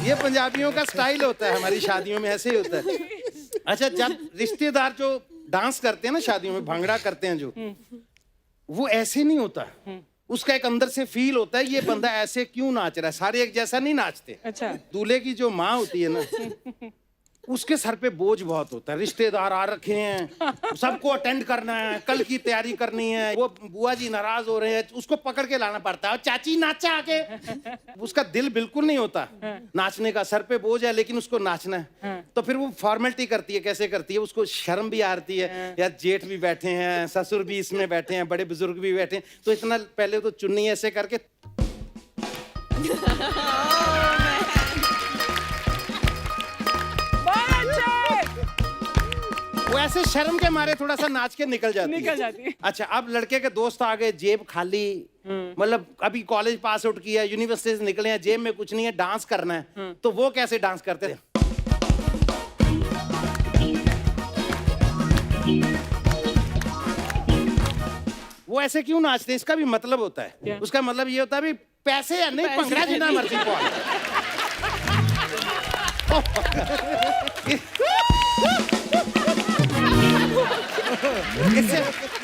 ये पंजाबियों का स्टाइल होता है, हमारी शादियों में ऐसे ही होता है। अच्छा, जब रिश्तेदार जो डांस करते हैं ना शादियों में, भांगड़ा करते हैं जो, वो ऐसे नहीं होता। उसका एक अंदर से फील होता है, ये बंदा ऐसे क्यों नाच रहा है, सारे एक जैसा नहीं नाचते। अच्छा। दूल्हे की जो माँ होती है ना, उसके सर पे बोझ बहुत होता है। रिश्तेदार आ रखे हैं, सबको अटेंड करना है, कल की तैयारी करनी है। वो बुआ जी नाराज हो रहे हैं, उसको पकड़ के लाना पड़ता है। चाची नाचा आके, उसका दिल बिल्कुल नहीं होता नाचने का, सर पे बोझ है लेकिन उसको नाचना है। तो फिर वो फॉर्मेलिटी करती है। कैसे करती है? उसको शर्म भी आती है, यार जेठ भी बैठे हैं, ससुर भी इसमें बैठे हैं, बड़े बुजुर्ग भी बैठे हैं, तो इतना पहले तो चुन्नी ऐसे करके वो ऐसे शर्म के मारे थोड़ा सा नाच के निकल जाती है। अच्छा, अब लड़के के दोस्त आ गए, जेब खाली, मतलब अभी कॉलेज पास आउट किया, यूनिवर्सिटी से निकले हैं, जेब में कुछ नहीं है, डांस करना है। तो वो कैसे डांस करते हैं? वो ऐसे क्यों नाचते हैं? इसका भी मतलब होता है। उसका मतलब ये होता है भी पैसे या नहीं, पंगड़ा जितना मर्जी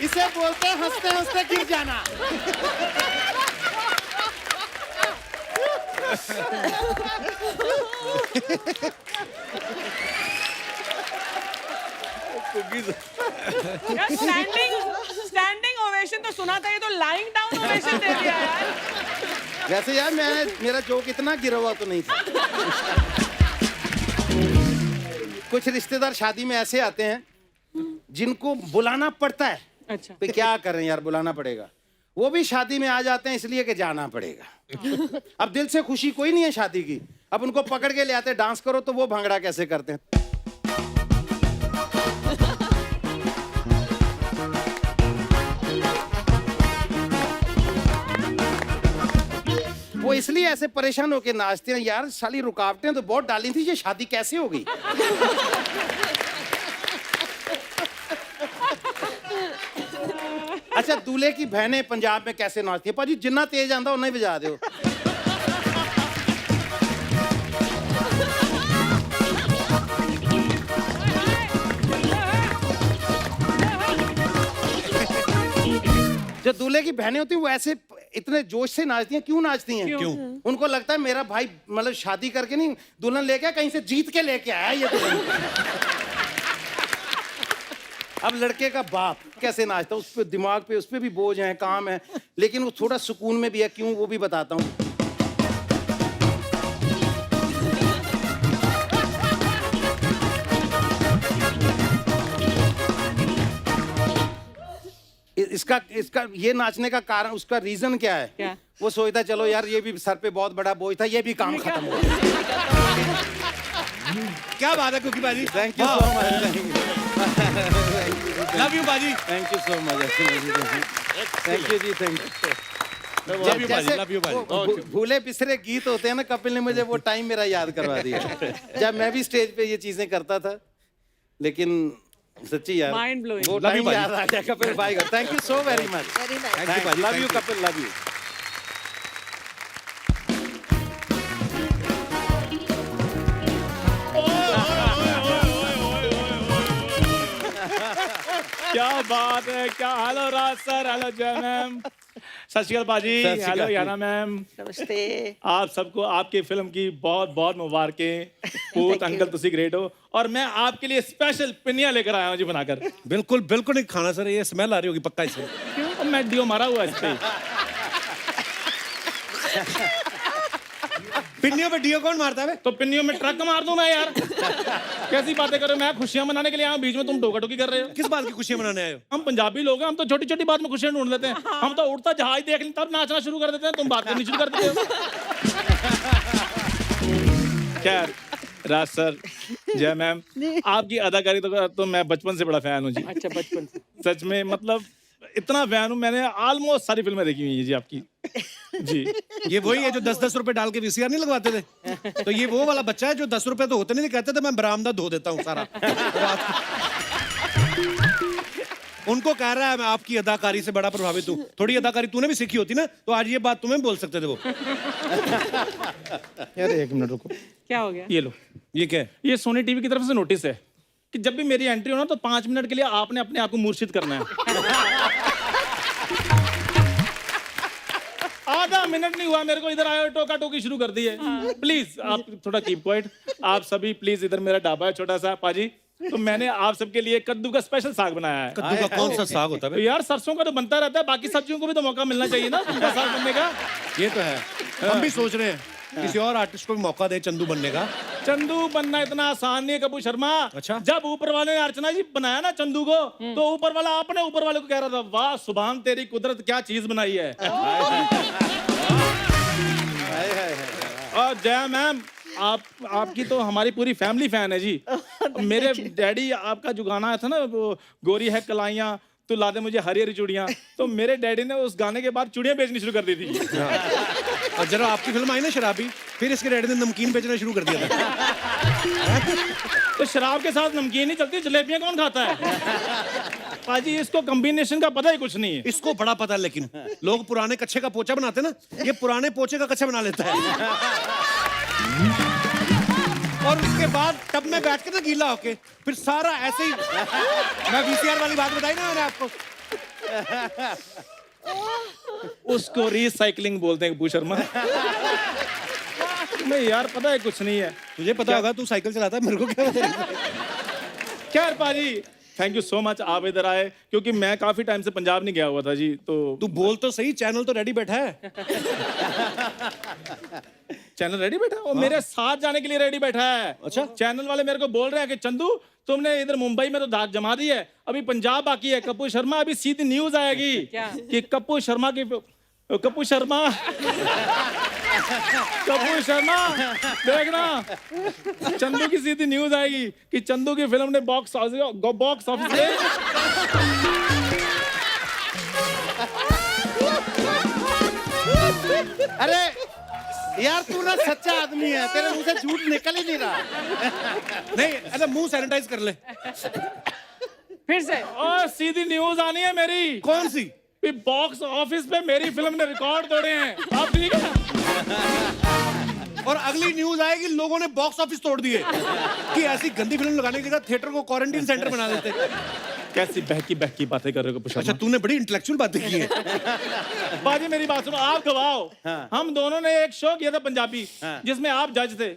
इसे बोलते हैं हंसते हंसते गिर जाना। स्टैंडिंग ओवेशन तो सुना था, ये तो लाइंग डाउन ओवेशन दे दिया यार। वैसे यार मेरा जोक इतना गिरा हुआ तो नहीं था। कुछ रिश्तेदार शादी में ऐसे आते हैं जिनको बुलाना पड़ता है। अच्छा। तो क्या करें यार, बुलाना पड़ेगा। वो भी शादी में आ जाते हैं इसलिए कि जाना पड़ेगा। अब दिल से खुशी कोई नहीं है शादी की, अब उनको पकड़ के ले आते हैं, डांस करो, तो वो भांगड़ा कैसे करते हैं? वो इसलिए ऐसे परेशान होके नाचते हैं, यार साली रुकावटें तो बहुत डाली थी, ये शादी कैसे हो गई? अच्छा, दूल्हे की बहनें पंजाब में कैसे नाचती है? पाजी जिन्ना तेज आंदा उन्ना ही बजा दो। जो दूल्हे की बहनें होती हैं वो ऐसे इतने जोश से नाचती हैं। क्यों नाचती हैं? क्यों? उनको लगता है मेरा भाई मतलब शादी करके नहीं, दुल्हन लेके कहीं से जीत के लेके आया ये दुल्हन। अब लड़के का बाप कैसे नाचता है, उस पे दिमाग पे उस पे भी बोझ है, काम है, लेकिन वो थोड़ा सुकून में भी है। क्यों, वो भी बताता हूँ। इसका ये नाचने का कारण, उसका रीजन क्या है? क्या? वो सोचता चलो यार ये भी सर पे बहुत बड़ा बोझ था, ये भी काम खत्म हो गया। क्या बात है कुकी बाजी। Thank you so much. Love you बाजी। Thank you so much. Thank you ji, thank you. Love you बाजी, लव यू बाजी। भूले बिसरे गीत होते हैं ना, कपिल ने मुझे वो टाइम मेरा याद करवा दिया जब मैं भी स्टेज पे ये चीजें करता था। लेकिन सच्ची यार, Mind blowing. वो टाइम याद आ गया कपिल भाई का। Thank you so very much. Very nice. Love you Kapil, love you. क्या बात है, क्या हेलो राज सर, हेलो जय मैम। सत श्री अकाल पाजी, सत श्री हेलो अकाल। याना मैम, नमस्ते। आप सबको आपके फिल्म की बहुत बहुत मुबारकें। पूत अंकल तुसी ग्रेट हो, और मैं आपके लिए स्पेशल पिनिया लेकर आया हूँ जी बनाकर। बिल्कुल बिल्कुल नहीं खाना सर, ये स्मेल आ रही होगी पक्का इसे। क्यों? मैं डियो मारा हुआ है इस पे। पिन्नियों पे डीओ कौन मारता है बे? तो पिन्नियों में ट्रक मार दूं मैं यार? कैसी बातें कर रहे हो? मैं खुशियां मनाने के लिए आया हूं, बीच में तुम टोका टोकी कर रहे हो। किस बात की खुशियां मनाने आए हो? हम पंजाबी लोग हैं, हम तो छोटी छोटी बात में खुशियां ढूंढ लेते हैं। हम तो उड़ता जहाज देख लें तब नाचना शुरू कर देते हैं, तुम बात करनी शुरू कर देते हो। खैर, राज सर, जय मैम, आपकी अदाकारी तो मैं बचपन से बड़ा फैन हूँ जी। अच्छा, बचपन से। सच में, मतलब इतना फैन हूँ, मैंने ऑलमोस्ट सारी फिल्में देखी हुई हैं जी आपकी। जी, ये वही है जो 10-10 रुपए डाल के वीसीआर नहीं लगवाते थे? तो ये वो वाला बच्चा है जो 10 रुपए तो होते नहीं, कहते थे मैं बरामदा धो देता हूँ सारा रात को। उनको कह रहा है मैं आपकी अदाकारी से बड़ा प्रभावित हूँ। थोड़ी अदाकारी तूने भी सीखी होती ना तो आज ये बात तुम्हें बोल सकते थे वो। यार एक मिनट रुको, क्या हो गया? ये लो, ये क्या है? ये सोनी टीवी की तरफ से नोटिस है कि जब भी मेरी एंट्री हो ना तो 5 मिनट के लिए आपने अपने आप को मूर्छित करना है। आधा मिनट नहीं हुआ मेरे को, इधर आए टोका टोकी शुरू कर दी है। प्लीज आप थोड़ा कीप क्वाइट। आप सभी प्लीज, इधर मेरा ढाबा है छोटा सा पाजी, तो मैंने आप सबके लिए कद्दू का स्पेशल साग बनाया है। कद्दू का कौन सा साग होता है तो बे? यार सरसों का तो बनता रहता है, बाकी सब्जियों को भी तो मौका मिलना चाहिए ना उनका साग बनने का। ये तो है, हम भी सोच रहे हैं किसी और आर्टिस्ट को भी मौका दे चंदू बनने का। चंदू बनना इतना आसान नहीं है कपूर शर्मा। अच्छा। जब ऊपर वाले ने अर्चना जी बनाया ना चंदू को, तो ऊपर वाला अपने ऊपर वाले को कह रहा था, वाह सुभान तेरी कुदरत क्या चीज बनाई है। और जया मैम, आपकी तो हमारी पूरी फैमिली फैन है जी। मेरे डैडी, आपका जो गाना आया था ना वो गोरी है कलाइयाँ तो ला दे मुझे हरी हरी चूड़ियाँ, तो मेरे डैडी ने उस गाने के बाद चूड़ियाँ बेचनी शुरू कर दी थी। और जरा आपकी फिल्म आई ना शराबी, फिर इसके डैडी ने नमकीन बेचना शुरू कर दिया था। तो शराब के साथ नमकीन नहीं चलती, जलेबियाँ कौन खाता है? पाजी इसको कॉम्बिनेशन का पता ही कुछ नहीं है। इसको बड़ा पता है, लेकिन लोग पुराने कच्चे का पोचा बनाते ना, ये पुराने पोचे का कच्चा बना लेता है। और उसके बाद टब में बैठ के ना गीला होके फिर सारा ऐसे ही। मैं वीसीआर वाली बात बताई ना मैंने आपको। उसको रिसाइकलिंग बोलते हैं कपूर शर्मा। नहीं यार, पता है कुछ नहीं है। तुझे पता होगा, तू साइकिल चलाता है, मेरे को क्या पता। खैर पाजी, थैंक यू सो मच, आप इधर आए, क्योंकि मैं काफी टाइम से पंजाब नहीं गया हुआ था जी। तो तू बोल तो सही, चैनल तो रेडी बैठा है। चैनल रेडी बैठा है और मेरे साथ जाने के लिए रेडी बैठा है। अच्छा। चैनल वाले मेरे को बोल रहे हैं कि चंदू तुमने इधर मुंबई में तो धाक जमा दी है, अभी पंजाब बाकी है। कपूर शर्मा अभी सीधी न्यूज आएगी कि कपूर शर्मा देखना, चंदू की सीधी न्यूज आएगी कि चंदू की फिल्म ने बॉक्स ऑफिस में अरे यार तू ना सच्चा आदमी है, तेरे मुंह से झूठ निकल ही नहीं रहा। नहीं, अरे मुंह सैनिटाइज कर ले। फिर से। और सीधी न्यूज आनी है मेरी। कौन सी? बॉक्स ऑफिस पे मेरी फिल्म ने रिकॉर्ड तोड़े हैं। आप ठीक है? और अगली न्यूज आएगी लोगों ने बॉक्स ऑफिस तोड़ दिए कि ऐसी गंदी फिल्म लगाने की जगह थिएटर को क्वारंटीन सेंटर बना देते। कैसी बहकी बातें कर रहे हो कपूर शर्मा? अच्छा, तूने बड़ी इंटेलेक्चुअल बातें की हैं। बाजी मेरी बात सुनो, आप गवाओ। हम दोनों ने एक शो किया था पंजाबी, जिसमें आप जज थे।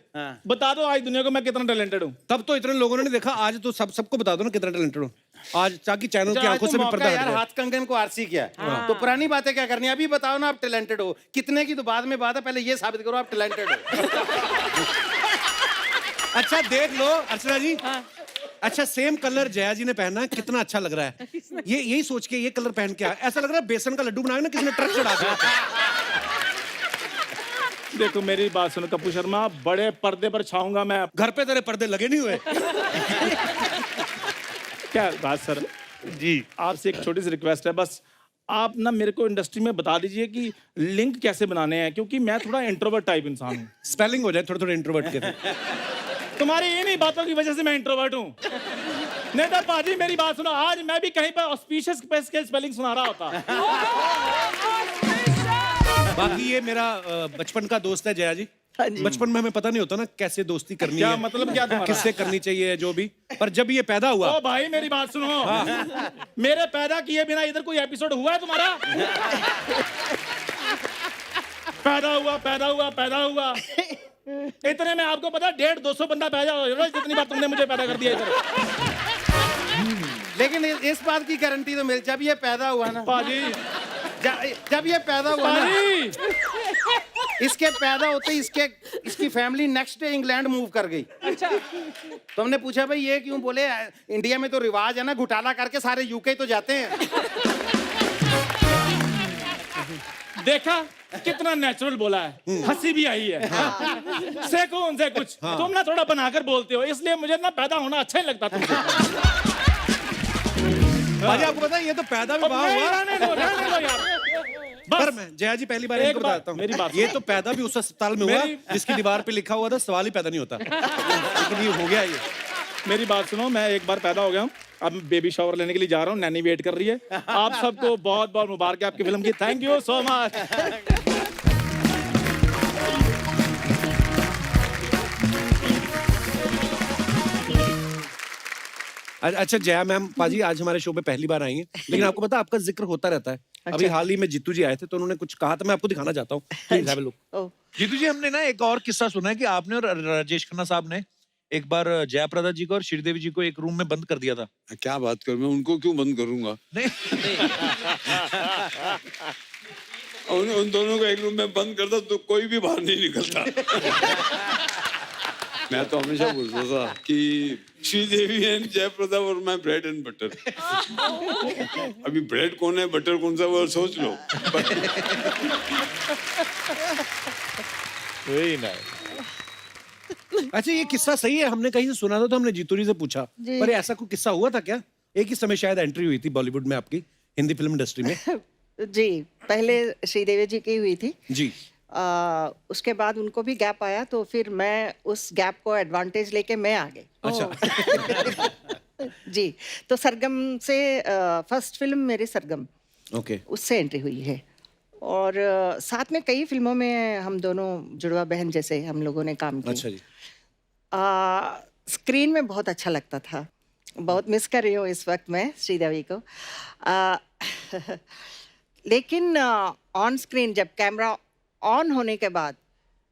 बता दो आज दुनिया को मैं कितना टैलेंटेड हूँ। तब तो इतने लोगों ने नहीं देखा, आज तो सबको बता दो ना कितना टैलेंटेड हो आज, ताकि चैनल की आंखों से भी पर्दा हट यार जाए। हाथ कंगन को आरसी किया, तो पुरानी बातें क्या करनी है? अभी बताओ ना आप टैलेंटेड हो कितने की, तो बाद में बात है, पहले ये साबित करो आप टैलेंटेड हो। अच्छा देख लो अर्चना जी, अच्छा सेम कलर जया जी ने पहना है, कितना अच्छा लग रहा है। ये यही सोच के ये कलर पहन के आया, ऐसा लग रहा है बेसन का लड्डू बनाया ना किसी ने ट्रक चढ़ा दिया। देखो मेरी बात सुनो कपूर शर्मा, बड़े पर्दे पर छाऊंगा मैं। घर पे तेरे पर्दे लगे नहीं हुए? क्या बात सर जी, आपसे एक छोटी सी रिक्वेस्ट है, बस आप ना मेरे को इंडस्ट्री में बता दीजिए कि लिंक कैसे बनाने हैं, क्योंकि मैं थोड़ा इंट्रोवर्ट टाइप इंसान हूँ। स्पेलिंग हो जाए थोड़े थोड़े इंट्रोवर्ट के। तुम्हारी इन्हीं बातों की वजह से मैं इंट्रोवर्ट हूँ। नहीं तो पाजी मेरी बात सुनो, आज मैं भी कहीं पर ऑस्पिशियस के स्पेलिंग सुना रहा होता। बाकी ये मेरा बचपन का दोस्त है जया जी, हाँ जी। बचपन में हमें पता नहीं होता ना कैसे दोस्ती करनी क्या है, मतलब क्या तुम्हारा? किससे करनी चाहिए, जो भी। पर जब ये पैदा हुआ, ओ भाई मेरी बात सुनो, मेरे पैदा किए बिना इधर कोई एपिसोड हुआ है तुम्हारा? पैदा हुआ इतने में आपको पता 150-200 बंदा पैदा हो रहा है, जितनी बार तुमने मुझे पैदा कर दिया इधर। लेकिन इस बात की गारंटी तो मिल, जब ये पैदा हुआ ना, पाजी जब ये पैदा हुआ ना, पाजी इसके पैदा होते ही इसकी family next day England move कर गई। अच्छा। तो हमने पूछा भाई ये क्यों? बोले इंडिया में तो रिवाज है ना, घोटाला करके सारे यूके तो जाते हैं। देखा कितना नेचुरल बोला है, हंसी भी आई है। सेको उनसे कुछ, तुम ना थोड़ा बनाकर बोलते हो, इसलिए मुझे ना पैदा होना अच्छा ही लगता तुमसे। पाजी आपको पता है ये तो पैदा भी वहाँ हुआ। रहने दो यार। पर मैं जया जी पहली बार एक इनको बात- बताता हूँ, मेरी बात ये तो पैदा भी उस अस्पताल में हुआ मेरी- जिसकी दीवार पे लिखा हुआ था सवाल ही पैदा नहीं होता, लेकिन ये हो गया ये। मेरी बात सुनो, मैं एक बार पैदा हो गया हूँ, अब बेबी शावर लेने के लिए जा रहा हूँ, नैनी वेट कर रही है। आप सबको बहुत बहुत मुबारक आपकी फिल्म की। Thank you so much. अच्छा जया मैम, पाजी आज हमारे शो पे पहली बार आई हैं, लेकिन आपको पता है आपका जिक्र होता रहता है। अभी हाल ही में जीतू जी आए थे तो उन्होंने कुछ कहा था, मैं आपको दिखाना चाहता हूँ। Please have a look. ओह, जीतू जी, हमने ना एक और किस्सा सुना है कि आपने और राजेश खन्ना साहब ने एक बार जयाप्रदा जी को और श्रीदेवी जी को एक रूम में बंद कर दिया था। क्या बात कर, मैं उनको क्यों बंद करूंगा? उन दोनों को एक रूम में बंद करता तो कोई भी बाहर नहीं निकलता। मैं तो हमेशा बोलता था कि श्रीदेवी एंड जयप्रदा और माय ब्रेड एंड बटर। अभी ब्रेड कौन है, बटर कौन सा, वो सोच लो। Very nice. अच्छा ये किस्सा सही है, हमने कहीं से सुना था तो हमने जीतू जी से पूछा, जी। पर ऐसा कोई किस्सा हुआ था क्या? एक ही समय शायद एंट्री हुई थी बॉलीवुड में आपकी, हिंदी फिल्म इंडस्ट्री में। जी, पहले श्रीदेवी जी की हुई थी। जी। उसके बाद उनको भी गैप आया तो फिर मैं उस गैप को एडवांटेज लेके मैं आ गई। अच्छा। जी, तो सरगम से फर्स्ट फिल्म मेरी सरगम, ओके। उससे एंट्री हुई है। और साथ में कई फिल्मों में हम दोनों जुड़वा बहन जैसे हम लोगों ने काम किया। अच्छा जी। स्क्रीन में बहुत अच्छा लगता था, बहुत मिस कर रही हूँ इस वक्त मैं श्रीदेवी को। लेकिन ऑन स्क्रीन जब कैमरा ऑन होने के बाद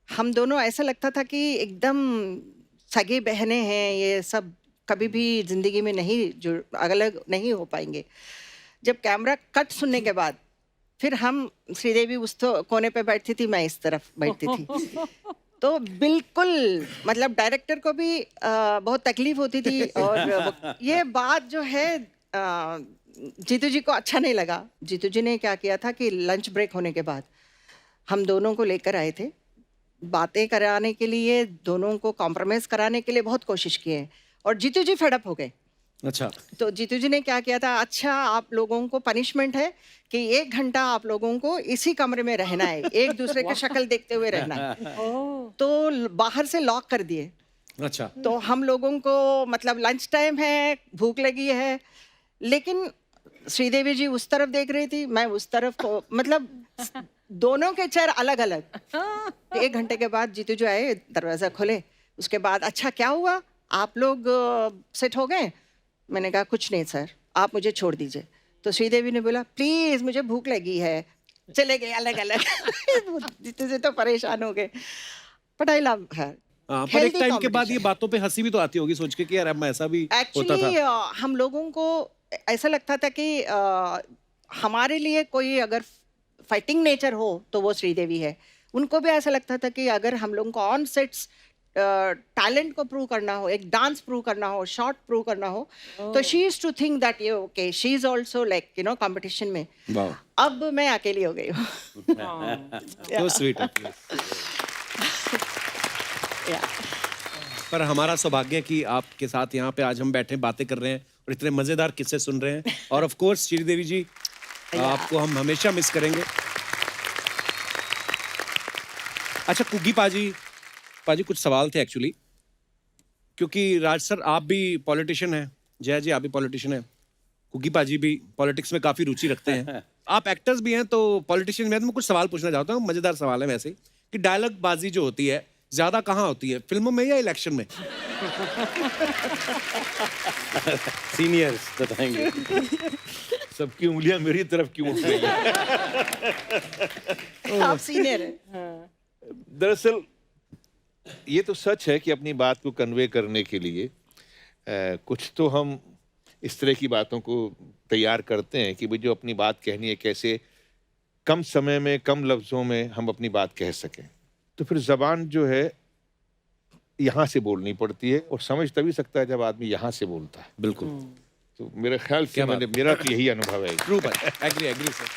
हम दोनों ऐसा लगता था कि एकदम सगी बहनें हैं, ये सब कभी भी जिंदगी में नहीं अलग नहीं हो पाएंगे। जब कैमरा कट सुनने के बाद फिर हम, श्रीदेवी उस तो कोने पे बैठती थी, मैं इस तरफ बैठती थी, तो बिल्कुल मतलब डायरेक्टर को भी बहुत तकलीफ होती थी। और ये बात जो है जीतू जी को अच्छा नहीं लगा। जीतू जी ने क्या किया था कि लंच ब्रेक होने के बाद हम दोनों को लेकर आए थे, बातें कराने के लिए, दोनों को कॉम्प्रोमाइज कराने के लिए बहुत कोशिश किए, और जीतू जी फेड अप हो गए। अच्छा। तो जीतू जी ने क्या किया था, अच्छा आप लोगों को पनिशमेंट है कि 1 घंटा आप लोगों को इसी कमरे में रहना है, एक दूसरे की शक्ल देखते हुए रहना है। तो बाहर से लॉक कर दिए। अच्छा। तो हम लोगों को मतलब लंच टाइम है, भूख लगी है, लेकिन श्रीदेवी जी उस तरफ देख रही थी, मैं उस तरफ को, मतलब दोनों के चेहरे अलग अलग। 1 घंटे के बाद जीतू जी आए, दरवाजा खोले, उसके बाद अच्छा क्या हुआ, आप लोग सेट हो गए? मैंने कहा कुछ नहीं सर, आप मुझे छोड़ दीजिए। तो श्रीदेवी ने बोला प्लीज मुझे भूख लगी है, चले गए अलग अलग। जीतू जी तो परेशान हो गए, बट आई लव हर। हाँ, पर एक टाइम के बाद ये बातों पे हंसी भी तो आती होगी सोच के कि यार अब ऐसा भी होता एक्चुअली था। हम लोगों को ऐसा लगता था कि हमारे लिए कोई अगर फाइटिंग नेचर हो तो वो श्रीदेवी है। उनको भी ऐसा लगता था कि अगर हम लोगों को ऑन सेट्स टैलेंट को प्रूव करना हो, एक डांस प्रूव करना हो, शॉट प्रूव करना हो, तो she is to think that ये okay, she is also like you know competition में। वाह, अब मैं अकेली हो गई हूँ। तो स्वीट है। पर हमारा सौभाग्य है कि आपके साथ यहाँ पे आज हम बैठे बातें कर रहे हैं और इतने मजेदार किस्से सुन रहे हैं। और ऑफ कोर्स श्रीदेवी जी, आपको हम हमेशा मिस करेंगे। अच्छा कुगी पाजी कुछ सवाल थे एक्चुअली, क्योंकि राज सर आप भी पॉलिटिशियन हैं, जया जी आप भी पॉलिटिशियन हैं, कुगी पाजी भी पॉलिटिक्स में काफी रुचि रखते हैं, आप एक्टर्स भी हैं तो पॉलिटिशियन में। तो मैं कुछ सवाल पूछना चाहता हूँ, मजेदार सवाल है वैसे, कि डायलॉग बाजी जो होती है ज्यादा कहाँ होती है, फिल्मों में या इलेक्शन में? सीनियर्स बताएंगे। सबकी उंगलियां मेरी तरफ क्यों उठ रही हैं? आप सीनियर हैं। दरअसल ये तो सच है कि अपनी बात को कन्वे करने के लिए कुछ तो हम इस तरह की बातों को तैयार करते हैं कि भाई जो अपनी बात कहनी है कैसे कम समय में कम लफ्ज़ों में हम अपनी बात कह सकें। तो फिर ज़बान जो है यहाँ से बोलनी पड़ती है और समझ तभी सकता है जब आदमी यहाँ से बोलता है। बिल्कुल। तो मेरे ख्याल से मेरा तो यही अनुभव है। ट्रू भाई, एग्री सर।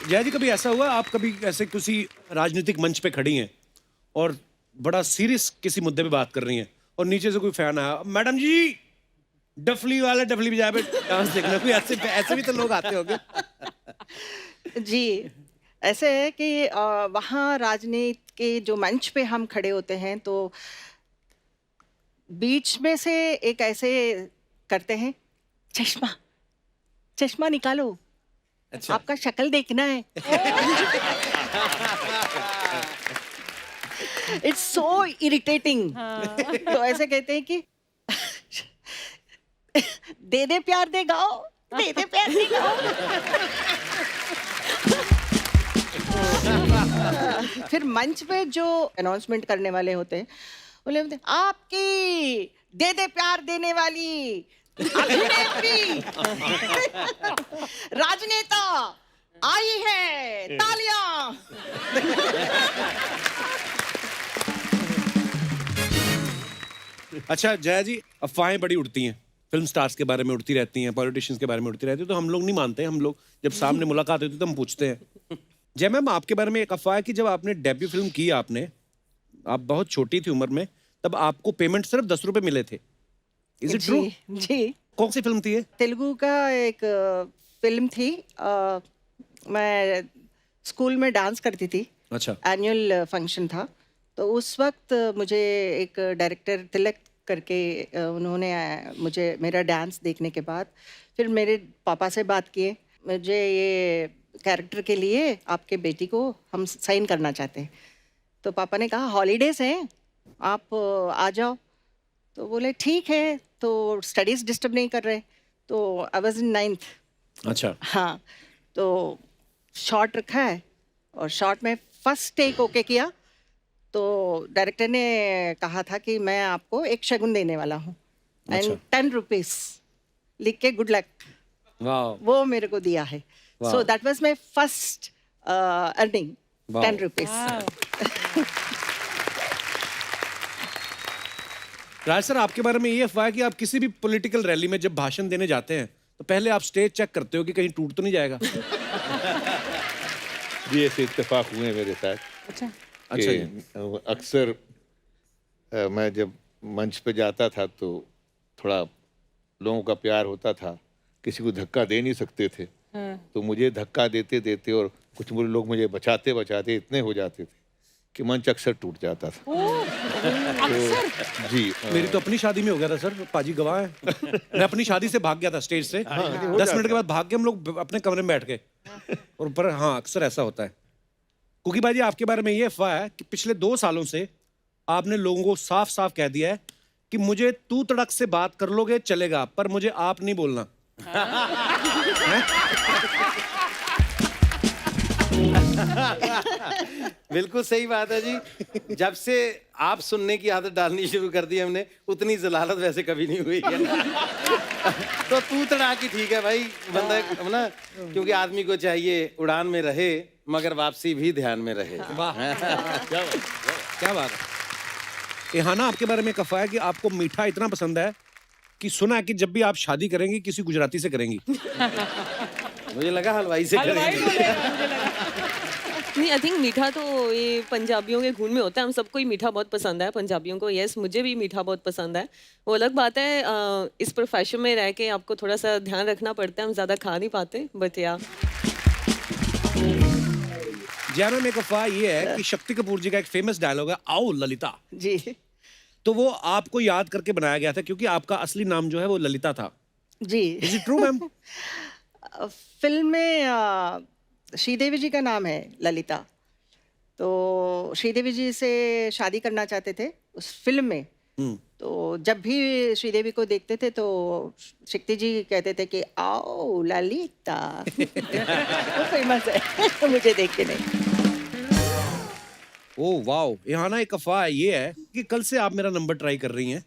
जया जी, कभी ऐसा हुआ आप कभी ऐसे किसी राजनीतिक मंच पे खड़ी हैं और बड़ा सीरियस किसी मुद्दे पे बात कर रही हैं और नीचे से कोई फैन आया, मैडम जी डफली वाले डफली बजा पे डांस देखना, कोई ऐसे भी तो लोग आते होंगे? जी, ऐसे है कि वहाँ राजनीति के जो मंच पे हम खड़े होते हैं तो बीच में से एक ऐसे करते हैं, चश्मा निकालो, अच्छा। आपका शक्ल देखना है। It's so irritating. तो ऐसे कहते हैं कि दे दे प्यार दे गाओ, दे दे प्यार दे गाओ। फिर मंच पे जो अनाउंसमेंट करने वाले होते हैं बोले आपकी दे दे प्यार देने वाली अभिनेत्री राजनेता आई है, तालियां। अच्छा जया जी, अफवाहें बड़ी उड़ती हैं, फिल्म स्टार्स के बारे में उड़ती रहती हैं, पॉलिटिशियंस के बारे में उड़ती रहती है, तो हम लोग नहीं मानते। हम लोग जब सामने मुलाकात होती है तो हम पूछते हैं। जय मैम, आपके बारे में एक अफवाह है कि जब आपने डेब्यू फिल्म की, आप बहुत छोटी थी उम्र में, तब आपको पेमेंट सिर्फ 10 रुपए मिले थे। Is it true? जी। कौन सी फिल्म थी ये? तेलुगु का एक फिल्म थी। मैं स्कूल में डांस करती थी। अच्छा। एनुअल फंक्शन था, तो उस वक्त मुझे एक डायरेक्टर तिलक करके उन्होंने मुझे मेरा डांस देखने के बाद फिर मेरे पापा से बात किए, मुझे ये कैरेक्टर के लिए आपके बेटी को हम साइन करना चाहते हैं। तो पापा ने कहा हॉलीडेज हैं, आप आ जाओ। तो बोले ठीक है, तो स्टडीज़ डिस्टर्ब नहीं कर रहे। तो आई वाज इन 9th। अच्छा। हाँ, तो शॉट रखा है और शॉट में फर्स्ट टेक ओके किया तो डायरेक्टर ने कहा था कि मैं आपको एक शगुन देने वाला हूँ एंड 10 रुपीज़ लिख के गुड लक, वो मेरे को दिया है। So that was my first earning, 10 rupees. Raj sir, आपके बारे में ये अफवाह है कि आप किसी भी पॉलिटिकल रैली में जब भाषण देने जाते हैं तो पहले आप स्टेज चेक करते हो कि कहीं टूट तो नहीं जाएगा। जी, ऐसे इत्तेफाक हुए मेरे साथ। अच्छा। अक्सर मैं जब मंच पे जाता था तो थोड़ा लोगों का प्यार होता था, किसी को धक्का दे नहीं सकते थे। तो मुझे धक्का देते देते और कुछ लोग मुझे बचाते बचाते इतने हो जाते थे कि मंच अक्सर टूट जाता था। तो जी, मेरी तो अपनी शादी में हो गया था सर, पाजी गवाह है। मैं अपनी शादी से भाग गया था स्टेज से। 10 मिनट के बाद भाग के हम लोग अपने कमरे में बैठ गए। और पर हाँ, अक्सर ऐसा होता है। कुकी बाजी, आपके बारे में ये अफवाह है कि पिछले 2 सालों से आपने लोगों को साफ साफ कह दिया है कि मुझे तू तड़क से बात कर लोगे चलेगा, पर मुझे आप नहीं बोलना। बिल्कुल सही बात है जी। जब से आप सुनने की आदत डालनी शुरू कर दी हमने, उतनी जलालत वैसे कभी नहीं हुई है। तो तू तड़ा की ठीक है भाई, बंदा ना, क्योंकि आदमी को चाहिए उड़ान में रहे मगर वापसी भी ध्यान में रहे। वाह, क्या बात है। इहाना, आपके बारे में एक अफवाह है कि आपको मीठा इतना पसंद है कि सुना है कि जब भी आप शादी करेंगी किसी गुजराती से करेंगी। मुझे लगा हलवाई से करेंगे। नहीं, आई थिंक मीठा तो ये पंजाबियों के खून में होता है। हम सबको ही मीठा बहुत पसंद है, पंजाबियों को। यस, मुझे भी मीठा बहुत पसंद है। वो अलग बात है, इस प्रोफेशन में रह के आपको थोड़ा सा ध्यान रखना पड़ता है, हम ज़्यादा खा नहीं पाते। बट या जय मैम, एक अफवाह ये है कि शक्ति कपूर जी का एक फेमस डायलॉग है, आओ ललिता। जी। तो वो आपको याद करके बनाया गया था क्योंकि आपका असली नाम जो है वो ललिता था। जी। Is it true ma'am? फिल्म में श्रीदेवी जी का नाम है ललिता, तो श्रीदेवी जी से शादी करना चाहते थे उस फिल्म में। तो जब भी श्रीदेवी को देखते थे तो शक्ति जी कहते थे कि आओ ललिता। वो फेमस है मुझे देख के नहीं। ओह वाओ, यहाँ ना एक अफवाह ये है कि कल से आप मेरा नंबर ट्राई कर रही हैं।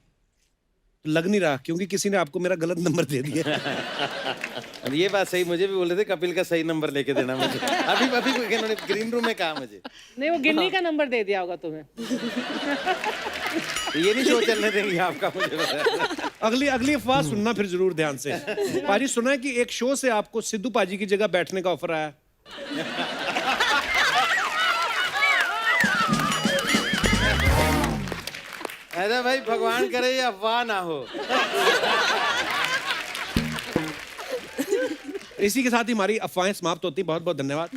लग नहीं रहा, क्योंकि किसी ने आपको मेरा गलत नंबर दे दिया। अब ये बात सही, मुझे भी बोल रहे थे कपिल का सही नंबर लेके देना मुझे। अभी अभी इन्होंने ग्रीन रूम में कहा मुझे। नहीं, वो गिन्नी का नंबर दे दिया होगा तुम्हें। ये नहीं शो चलने देंगे आपका, मुझे पता है। अगली अफवाह सुनना फिर जरूर ध्यान से। पाजी, सुना है कि एक शो से आपको सिद्धू पाजी की जगह बैठने का ऑफर आया। अरे भाई भगवान करे ये अफवाह ना हो। इसी के साथ ही हमारी अफवाहें समाप्त होती। बहुत बहुत धन्यवाद।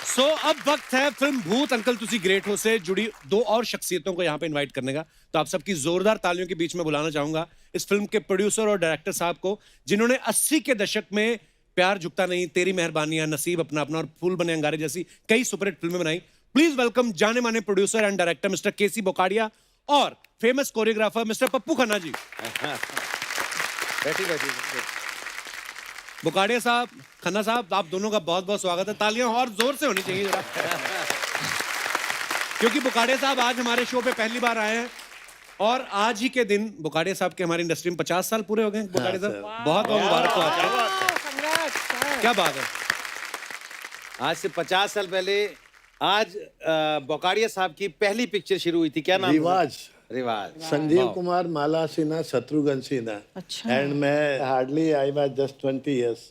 सो अब वक्त है फिल्म भूत अंकल तुसी ग्रेट हो से जुड़ी दो और शख्सियतों को यहाँ पे इनवाइट करने का। तो आप सबकी जोरदार तालियों के बीच में बुलाना चाहूंगा इस फिल्म के प्रोड्यूसर और डायरेक्टर साहब को, जिन्होंने 80 के दशक में प्यार झुकता नहीं, तेरी मेहरबानियां, नसीब अपना अपना और फूल बने अंगारे जैसी कई सुपरहिट फिल्में बनाई। प्लीज वेलकम जाने माने producer and director mister KC Bokadia और famous choreographer mister Pappu Khanna ji. बैठी बैठी। बोकाडिया साहब, खन्ना साहब, आप दोनों का बहुत बहुत स्वागत है। तालियां और जोर से होनी चाहिए जरा, क्योंकि बोकाडिया साहब आज हमारे शो पे पहली बार आए हैं और आज ही के दिन बोकाडिया साहब के हमारी इंडस्ट्री में 50 साल पूरे हो गए। बोकाडिया साहब, बहुत बहुत मुबारक हो आपको। क्या बात है। आज से 50 साल पहले आज बोकाडिया साहब की पहली पिक्चर शुरू हुई थी, क्या नाम? रिवाज। रिवाज। संजीव कुमार, माला सिन्हा, शत्रुघ्न सिन्हा। अच्छा। एंड मैं hardly I was just 20 years.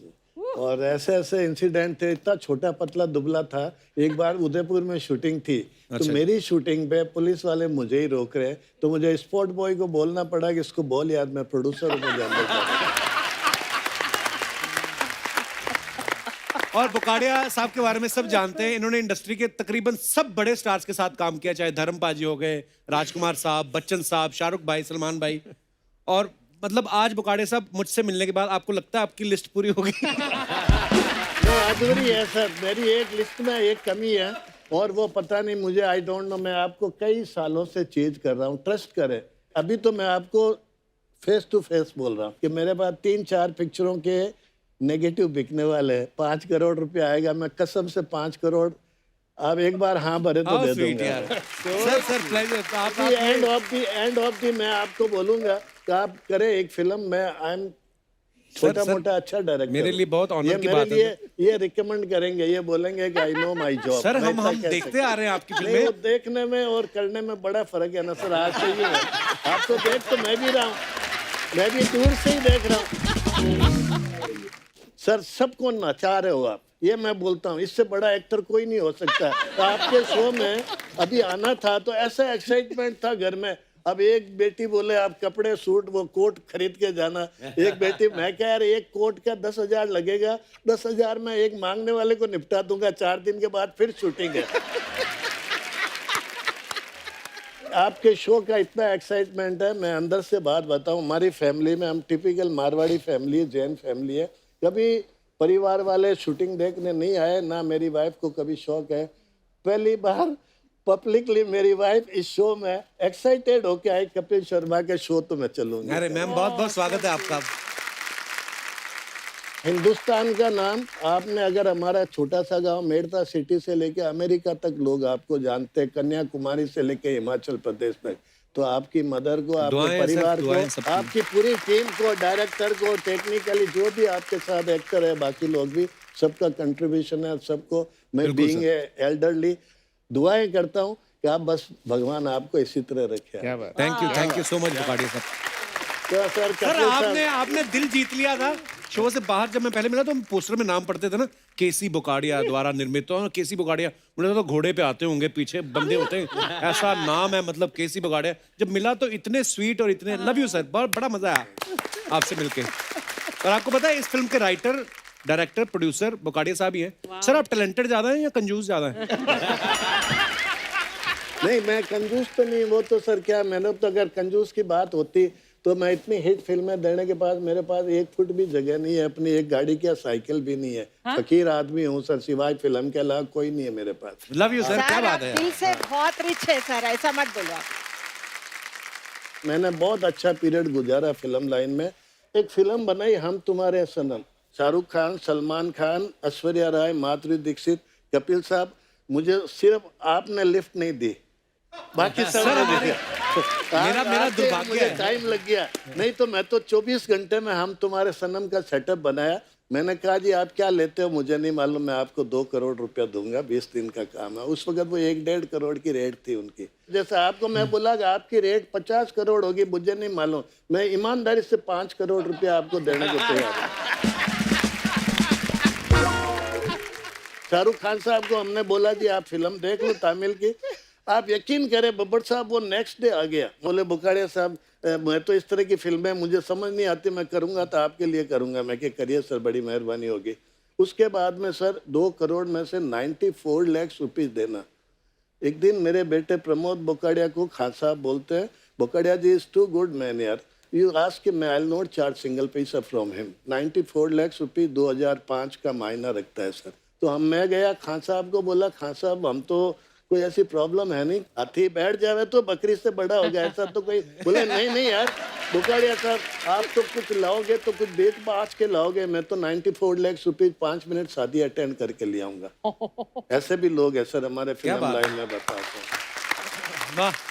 और ऐसे ऐसे इंसिडेंट थे, इतना छोटा पतला दुबला था। एक बार उदयपुर में शूटिंग थी, तो मेरी शूटिंग पे पुलिस वाले मुझे ही रोक रहे, तो मुझे स्पोर्ट बॉय को बोलना पड़ा कि इसको बोल यार मैं प्रोड्यूसर हूँ, मुझे अंदर जाना। और बोकाडिया साहब के बारे में सब जानते हैं। इन्होंने इंडस्ट्री के तकरीबन सब बड़े स्टार्स के साथ काम किया, चाहे धर्म पाजी हो गए, राजकुमार साहब, बच्चन साहब, शाहरुख भाई, सलमान भाई। और मतलब आज बोकाडिया साहब मुझसे मिलने के बाद आपको लगता है आपकी लिस्ट पूरी हो गई? अधूरी है सर, मेरी एक लिस्ट में एक कमी है और वो पता नहीं मुझे, आई डोंट नो। मैं आपको कई सालों से चीज कर रहा हूँ, ट्रस्ट करें। अभी तो मैं आपको फेस टू फेस बोल रहा हूँ कि मेरे पास 3-4 पिक्चरों के नेगेटिव बिकने वाले हैं। 5 करोड़ रुपया आएगा, मैं कसम से 5 करोड़ आप एक बार हाँ भरे तो दे दूंगा। Sir pleasure. End of the मैं आपको बोलूंगा कि आप करें एक फिल्म में। आई एम छोटा मोटा अच्छा डायरेक्टर। मेरे लिए बहुत ऑनर की बात है। ये रिकमेंड करेंगे, ये बोलेंगे कि I know my job. Sir हम देखते आ रहे हैं आपकी फिल्में। वो देखने में और करने में बड़ा फर्क है ना सर। आज से ही है, आपको देख तो मैं भी रहा हूँ, मैं भी दूर से ही देख रहा हूँ। सर सबको नचा रहे हो आप, ये मैं बोलता हूँ। इससे बड़ा एक्टर कोई नहीं हो सकता। तो आपके शो में अभी आना था तो ऐसा एक्साइटमेंट था घर में। अब एक बेटी बोले आप कपड़े सूट वो कोट खरीद के जाना, एक बेटी मैं कह रही एक कोट का 10,000 लगेगा, 10,000 में एक मांगने वाले को निपटा दूंगा, 4 दिन के बाद फिर शूटिंग है। आपके शो का इतना एक्साइटमेंट है, मैं अंदर से बात बताऊं। हमारी फैमिली में हम टिपिकल मारवाड़ी फैमिली है, जैन फैमिली है। कभी परिवार वाले शूटिंग देखने नहीं आए, ना मेरी वाइफ को कभी शौक है। पहली बार पब्लिकली मेरी वाइफ इस शो में एक्साइटेड होके आई, कपिल शर्मा के शो तो मैं चलूंगा। अरे मैम बहुत बहुत स्वागत है आपका। हिंदुस्तान का नाम आपने, अगर हमारा छोटा सा गांव मेड़ता सिटी से लेके अमेरिका तक लोग आपको जानते हैं, कन्याकुमारी से लेके हिमाचल प्रदेश तक। तो आपकी मदर को, आपके परिवार को, आपकी पूरी टीम को, डायरेक्टर को, टेक्निकली जो भी आपके साथ एक्टर है, बाकी लोग भी, सबका कंट्रीब्यूशन है। सबको मैं बीइंग एल्डरली दुआएं करता हूं कि आप बस भगवान आपको इसी तरह रखे। Thank you so much Bokadia साहब। तो सर आपने दिल जीत लिया था। शो से बाहर जब मैं पहले मिला तो हम पोस्टर में नाम पढ़ते थे ना, केसी बोकाडिया द्वारा निर्मित। तो केसी बोकाडिया, मुझे तो घोड़े पे आते होंगे, पीछे बंदे होते हैं, ऐसा नाम है मतलब केसी बोकाडिया। जब मिला तो इतने स्वीट और इतने लव यू सर, बहुत बड़ा मजा आया आपसे मिलके। और आपको पता है इस फिल्म के राइटर, डायरेक्टर, प्रोड्यूसर बोकाडिया साहब ही है। सर आप टैलेंटेड ज्यादा हैं या कंजूस ज्यादा हैं? नहीं, मैं कंजूस तो नहीं। वो तो सर क्या, मैंने तो अगर कंजूस की बात होती तो मैं इतनी हिट फिल्में देने के बाद मेरे पास 1 फुट भी जगह नहीं है, अपनी एक गाड़ी क्या साइकिल भी नहीं है। फकीर आदमी हूँ सर, सिवाय फिल्म के अलावा कोई नहीं है मेरे पास। लव यू सर, क्या सर बात आप है। दिल से बहुत रिच है सर, ऐसा मत बोलो आप। मैंने बहुत अच्छा पीरियड गुजारा फिल्म लाइन में। एक फिल्म बनाई हम तुम्हारे सनम, शाहरुख खान, सलमान खान, ऐश्वर्या राय, माधुरी दीक्षित, कपिल साहब। मुझे सिर्फ आपने लिफ्ट नहीं दी, बाकी सब ने दिया। मेरा दुर्भाग्य मुझे है। टाइम लग गया, नहीं तो मैं तो 24 घंटे में हम तुम्हारे सनम का सेटअप बनाया। मैंने कहा जी आप क्या लेते हो मुझे नहीं मालूम, मैं आपको 2 करोड़ रुपया दूंगा, 20 दिन का काम है। उस वक्त वो 1-1.5 करोड़ की रेट थी उनकी। जैसे आपको मैं बोला कि आपकी रेट 50 करोड़ होगी, मुझे नहीं मालूम, मैं ईमानदारी से 5 करोड़ रुपया आपको देने को तैयार हूँ। शाहरुख खान साहब को हमने बोला जी आप फिल्म देख लो तमिल की। आप यकीन करें बब्बर साहब वो नेक्स्ट डे आ गया, बोले बुखाड़िया साहब मैं तो इस तरह की फिल्में मुझे समझ नहीं आती, मैं करूंगा तो आपके लिए करूंगा। मैं क्या करिए सर, बड़ी मेहरबानी होगी। उसके बाद में सर 2 करोड़ में से 94 लाख रुपीस देना। एक दिन मेरे बेटे प्रमोद बोकाड़िया को खान साहब बोलते हैं, बोकाड़िया जी इज टू गुड मैन यार, यू आस्क मैं I will not charge single पैसा फ्रॉम हिम। 94 लाख रुपीस 2005 का मायना रखता है सर। तो मैं गया खान साहब को बोला, खान साहब हम तो कोई ऐसी प्रॉब्लम है नहीं, हाथी बैठ जावे तो बकरी से बड़ा हो गया, ऐसा तो कोई। बोले नहीं यार बुखाड़िया साहब आप तो कुछ लाओगे तो कुछ बेच बाच के लाओगे, मैं तो 94 लाख रुपीस 5 मिनट शादी अटेंड करके ले आऊंगा। ऐसे भी लोग हैं सर हमारे फिल्म लाइन में, बताते हैं।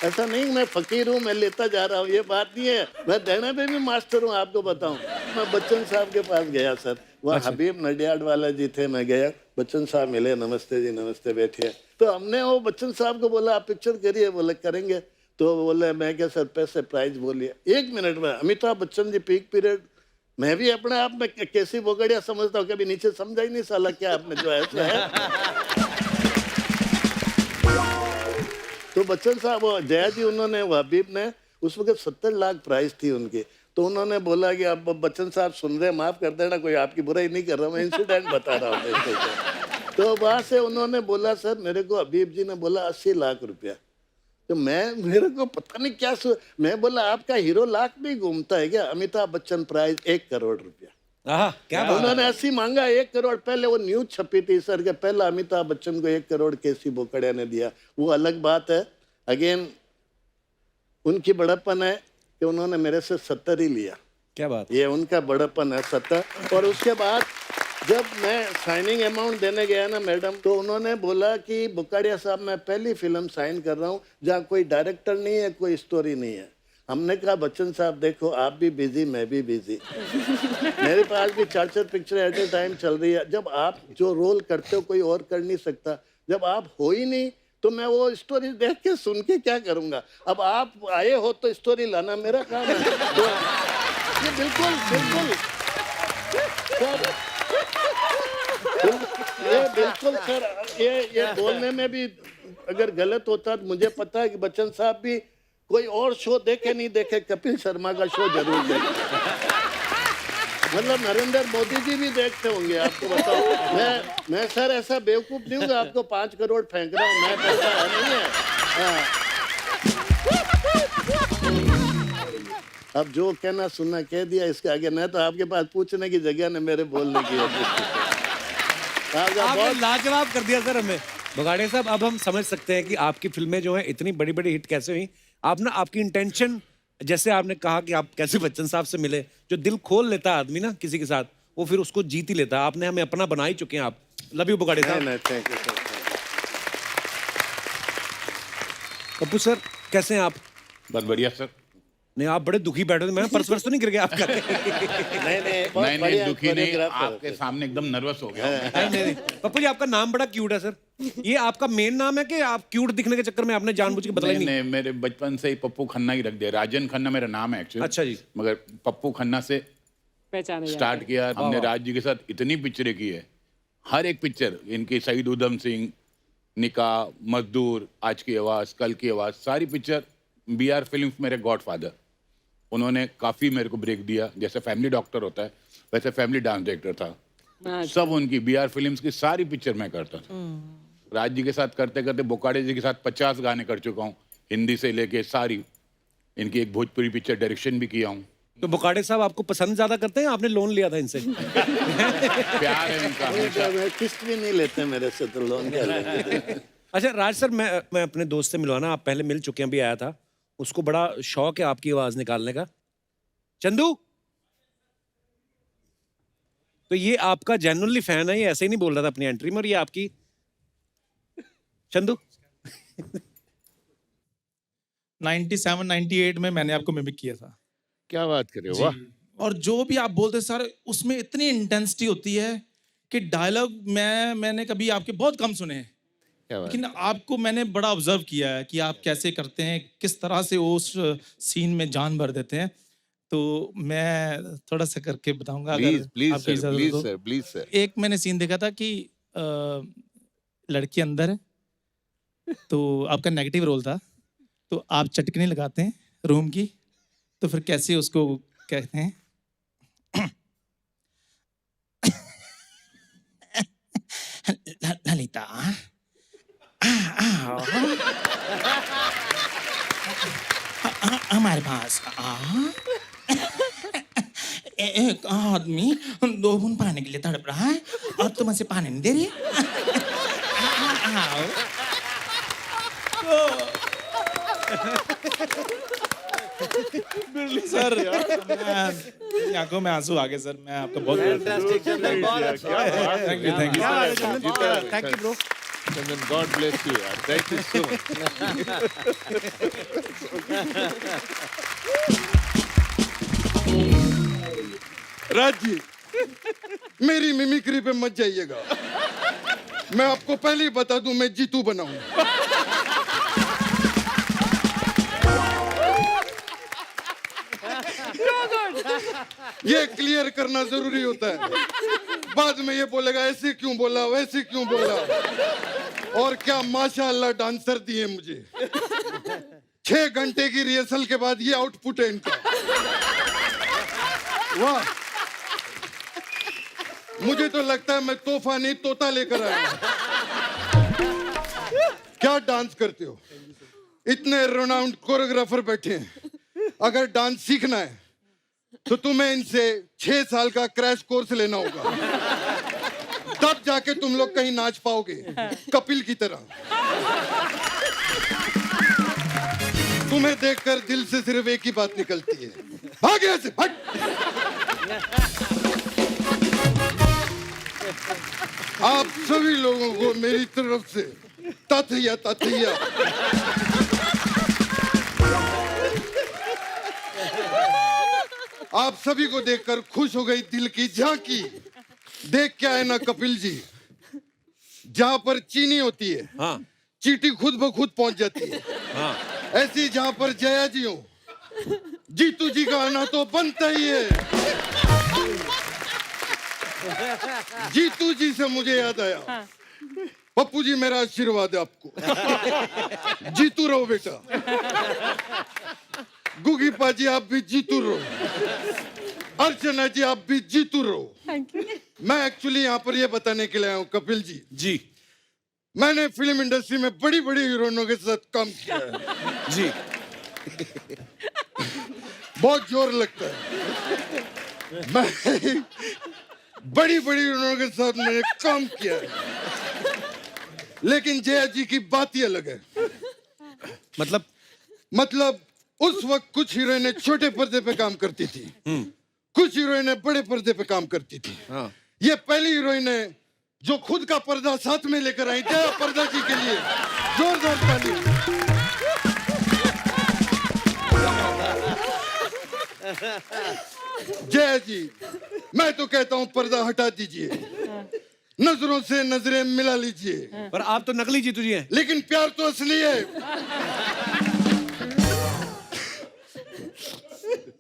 ऐसा नहीं मैं फकीर हूँ मैं लेता जा रहा हूँ, ये बात नहीं है। मैं देने पे भी मास्टर हूँ, आपको बताऊँ। मैं बच्चन साहब के पास गया सर, वह हबीब नडियाड वाला जी थे, मैं गया, बच्चन साहब मिले, नमस्ते जी नमस्ते, बैठिए। तो हमने वो बच्चन साहब को बोला आप पिक्चर करिए, बोले करेंगे। तो बोले मैं क्या सर पैसे प्राइस बोलिए। 1 मिनट में अमिताभ बच्चन जी पीक पीरियड, मैं भी अपने आप में कैसी बोगड़िया समझता हूँ, कभी नीचे समझा ही नहीं साला क्या आपने जो ऐसा है। तो बच्चन साहब वो जया जी उन्होंने हबीब ने उस वक्त 70 लाख प्राइस थी उनकी। तो उन्होंने बोला कि अब बच्चन साहब सुन रहे, माफ कर देना, कोई आपकी बुराई नहीं कर रहा, मैं इंसिडेंट बता रहा हूँ। तो वहां से उन्होंने बोला सर मेरे को हबीब जी ने बोला 80 लाख रुपया। तो मेरे को पता नहीं क्या मैं बोला आपका हीरो लाख भी घूमता है क्या? अमिताभ बच्चन प्राइस 1 करोड़ रुपया। क्या बात उन्होंने 80 मांगा, 1 करोड़। पहले वो न्यूज छपी थी सर के पहला अमिताभ बच्चन को 1 करोड़ केसी बोकड़िया ने दिया, वो अलग बात है। अगेन उनकी बड़प्पन है कि उन्होंने मेरे से 70 ही लिया। क्या बात, ये उनका बड़प्पन है 70। और उसके बाद जब मैं साइनिंग अमाउंट देने गया ना मैडम, तो उन्होंने बोला कि बुकाड़िया साहब मैं पहली फिल्म साइन कर रहा हूँ जहाँ कोई डायरेक्टर नहीं है, कोई स्टोरी नहीं है। हमने कहा बच्चन साहब देखो आप भी बिजी मैं भी बिजी, मेरे पास भी 4-4 पिक्चर एट ए टाइम चल रही है। जब आप जो रोल करते हो कोई और कर नहीं सकता, जब आप हो ही नहीं तो मैं वो स्टोरी देख के सुन के क्या करूँगा। अब आप आए हो तो स्टोरी लाना मेरा काम है। तो ये बिल्कुल बिल्कुल ये बिल्कुल सर, ये बोलने में भी अगर गलत होता तो मुझे पता है कि बच्चन साहब भी कोई और शो देखे नहीं देखे, कपिल शर्मा का शो जरूर देखे। मतलब नरेंद्र मोदी जी भी देखते होंगे, आपको बताओ। मैं सर ऐसा बेवकूफ नहीं हूँ आपको 5 करोड़ फेंक रहा हूँ, मैं पैसा है नहीं है। हाँ। अब जो कहना सुनना कह दिया, इसके आगे मैं तो आपके पास पूछने की जगह ने मेरे बोलने की आपने लाजवाब कर दिया सर हमें। बगाड़े साहब अब हम समझ सकते हैं कि आपकी फिल्में जो हैं इतनी बड़ी बड़ी हिट कैसे हुई। आप ना आपकी इंटेंशन, जैसे आपने कहा कि आप कैसे बच्चन साहब से मिले, जो दिल खोल लेता है आदमी ना किसी के साथ, वो फिर उसको जीत ही लेता है। आपने हमें अपना बना ही चुके हैं आप। लव यू बगाड़े साहब। Thank you sir. Pappu sir कैसे हैं आप? बहुत बढ़िया सर। नहीं आप बड़े दुखी बैठे थे, मैं पर्स वर्स तो नहीं गिर गया आपका? नहीं दुखी नहीं, आपके सामने एकदम नर्वस हो गया। नहीं पप्पू जी आपका नाम बड़ा क्यूट है सर। ये आपका मेन नाम है कि आप क्यूट दिखने के चक्कर में आपने जानबूझ के बदला ही नहीं? मेरे बचपन से ही पप्पू खन्ना ही रख दिया। राजन खन्ना मेरा नाम है एक्चुअली। अच्छा जी। मगर पप्पू खन्ना से पहचाने स्टार्ट किया हमने। राज जी के साथ इतनी पिक्चरें की है, हर एक पिक्चर इनकी, शहीद उधम सिंह, निकाह, मजदूर, आज की आवाज़, कल की आवाज़, सारी पिक्चर। BR फिल्म्स मेरे गॉडफादर, उन्होंने काफ़ी मेरे को ब्रेक दिया। जैसे फैमिली डॉक्टर होता है वैसे फैमिली डांस डायरेक्टर था। सब उनकी BR फिल्म्स की सारी पिक्चर मैं करता था। राज जी के साथ करते करते बोकाड़े जी के साथ 50 गाने कर चुका हूँ, हिंदी से लेके सारी। इनकी एक भोजपुरी पिक्चर डायरेक्शन भी किया हूँ। तो बुकाटे साहब आपको पसंद ज्यादा करते हैं, आपने लोन लिया था इनसे? प्यार है इनका हमेशा। किस्त भी नहीं लेते मेरे से, तो लोन क्या लेंगे? अच्छा राज सर, मैं अपने दोस्त से मिलवाना, आप पहले मिल चुके हैं, अभी आया था, उसको बड़ा शौक है आपकी आवाज निकालने का। चंदू, तो ये आपका जेन्युइनली फैन है, ये ऐसे ही नहीं बोल रहा था अपनी एंट्री में, और ये आपकी चंदू 97-98 में मैंने आपको मिमिक किया था। क्या बात कर रहे हो, वाह। और जो भी आप बोलते सर, उसमें इतनी इंटेंसिटी होती है कि डायलॉग मैंने कभी आपके बहुत कम सुने हैं, क्या बात। लेकिन आपको मैंने बड़ा ऑब्जर्व किया है कि आप कैसे करते हैं, किस तरह से उस सीन में जान भर देते हैं। तो मैं थोड़ा सा करके बताऊंगा, अगर प्लीज प्लीज आपकी सर, इजाजत प्लीज हो। Sir, please sir. एक मैंने सीन देखा था कि लड़की अंदर है, तो आपका नेगेटिव रोल था, तो आप चटकनी लगाते हैं रूम की, तो फिर कैसे उसको कहते हैं ललिता, हमारे पास एक आदमी 2 बूंद पाने के लिए तड़प रहा है और तुम उसे पानी नहीं दे रही। आओ। सर आंखों में आंसू आ गए सर, मैं आपका बहुत फैंटास्टिक चंदन, बहुत अच्छा। Thank you thank you bro. Chandan, God bless you यार, thank you so much. Raj ji, मेरी मिमिक्री पे मत जाइएगा, मैं आपको पहले ही बता दूं, मैं जीतू बनाऊं। ये क्लियर करना जरूरी होता है, बाद में ये बोलेगा ऐसे क्यों बोला, वैसे क्यों बोला। और क्या माशाअल्लाह डांसर दिए मुझे, 6 घंटे की रिहर्सल के बाद ये आउटपुट है इनका, वाह। मुझे तो लगता है मैं तोहफा नहीं तोता लेकर आया हूं। क्या डांस करते हो, इतने रोनाउंड कोरियोग्राफर बैठे हैं, अगर डांस सीखना है तो तुम्हें इनसे 6 साल का क्रैश कोर्स लेना होगा, तब जाके तुम लोग कहीं नाच पाओगे कपिल की तरह। तुम्हें देखकर दिल से सिर्फ एक ही बात निकलती है, भाग यहाँ से, भाग। आप सभी लोगों को मेरी तरफ से तथैया तथैया। आप सभी को देखकर खुश हो गई दिल की झांकी। देख क्या है ना कपिल जी, जहां पर चीनी होती है, हाँ, चींटी खुद ब खुद पहुंच जाती है। हाँ, ऐसी जहां पर जया जी हो, जीतू जी का आना तो बनता ही है। जीतू जी से मुझे याद आया, पप्पू जी मेरा आशीर्वाद है आपको, जीतू रहो बेटा। गुगी पाजी आप भी जीतू रहो, अर्चना जी आप भी जीतू रहो। मैं एक्चुअली यहाँ पर ये बताने के लिए आया हूँ कपिल जी, जी मैंने फिल्म इंडस्ट्री में बड़ी बड़ी हीरोइनों के साथ काम किया है जी, बहुत जोर लगता है। मैं बड़ी बड़ी हीरोइनों के साथ मैंने काम किया है, लेकिन जया जी की बात ही अलग है। मतलब उस वक्त कुछ हीरोइनें छोटे पर्दे पे काम करती थी, कुछ हीरोइनें बड़े पर्दे पे काम करती थी। हाँ। ये पहली हीरोइन है जो खुद का पर्दा साथ में लेकर आई। जया पर्दा जी के लिए जोरदार ताली। जया जी, मैं तो कहता हूँ पर्दा हटा दीजिए, नजरों से नजरें मिला लीजिए। पर आप तो नकली जीतू जी हैं। लेकिन प्यार तो असली है।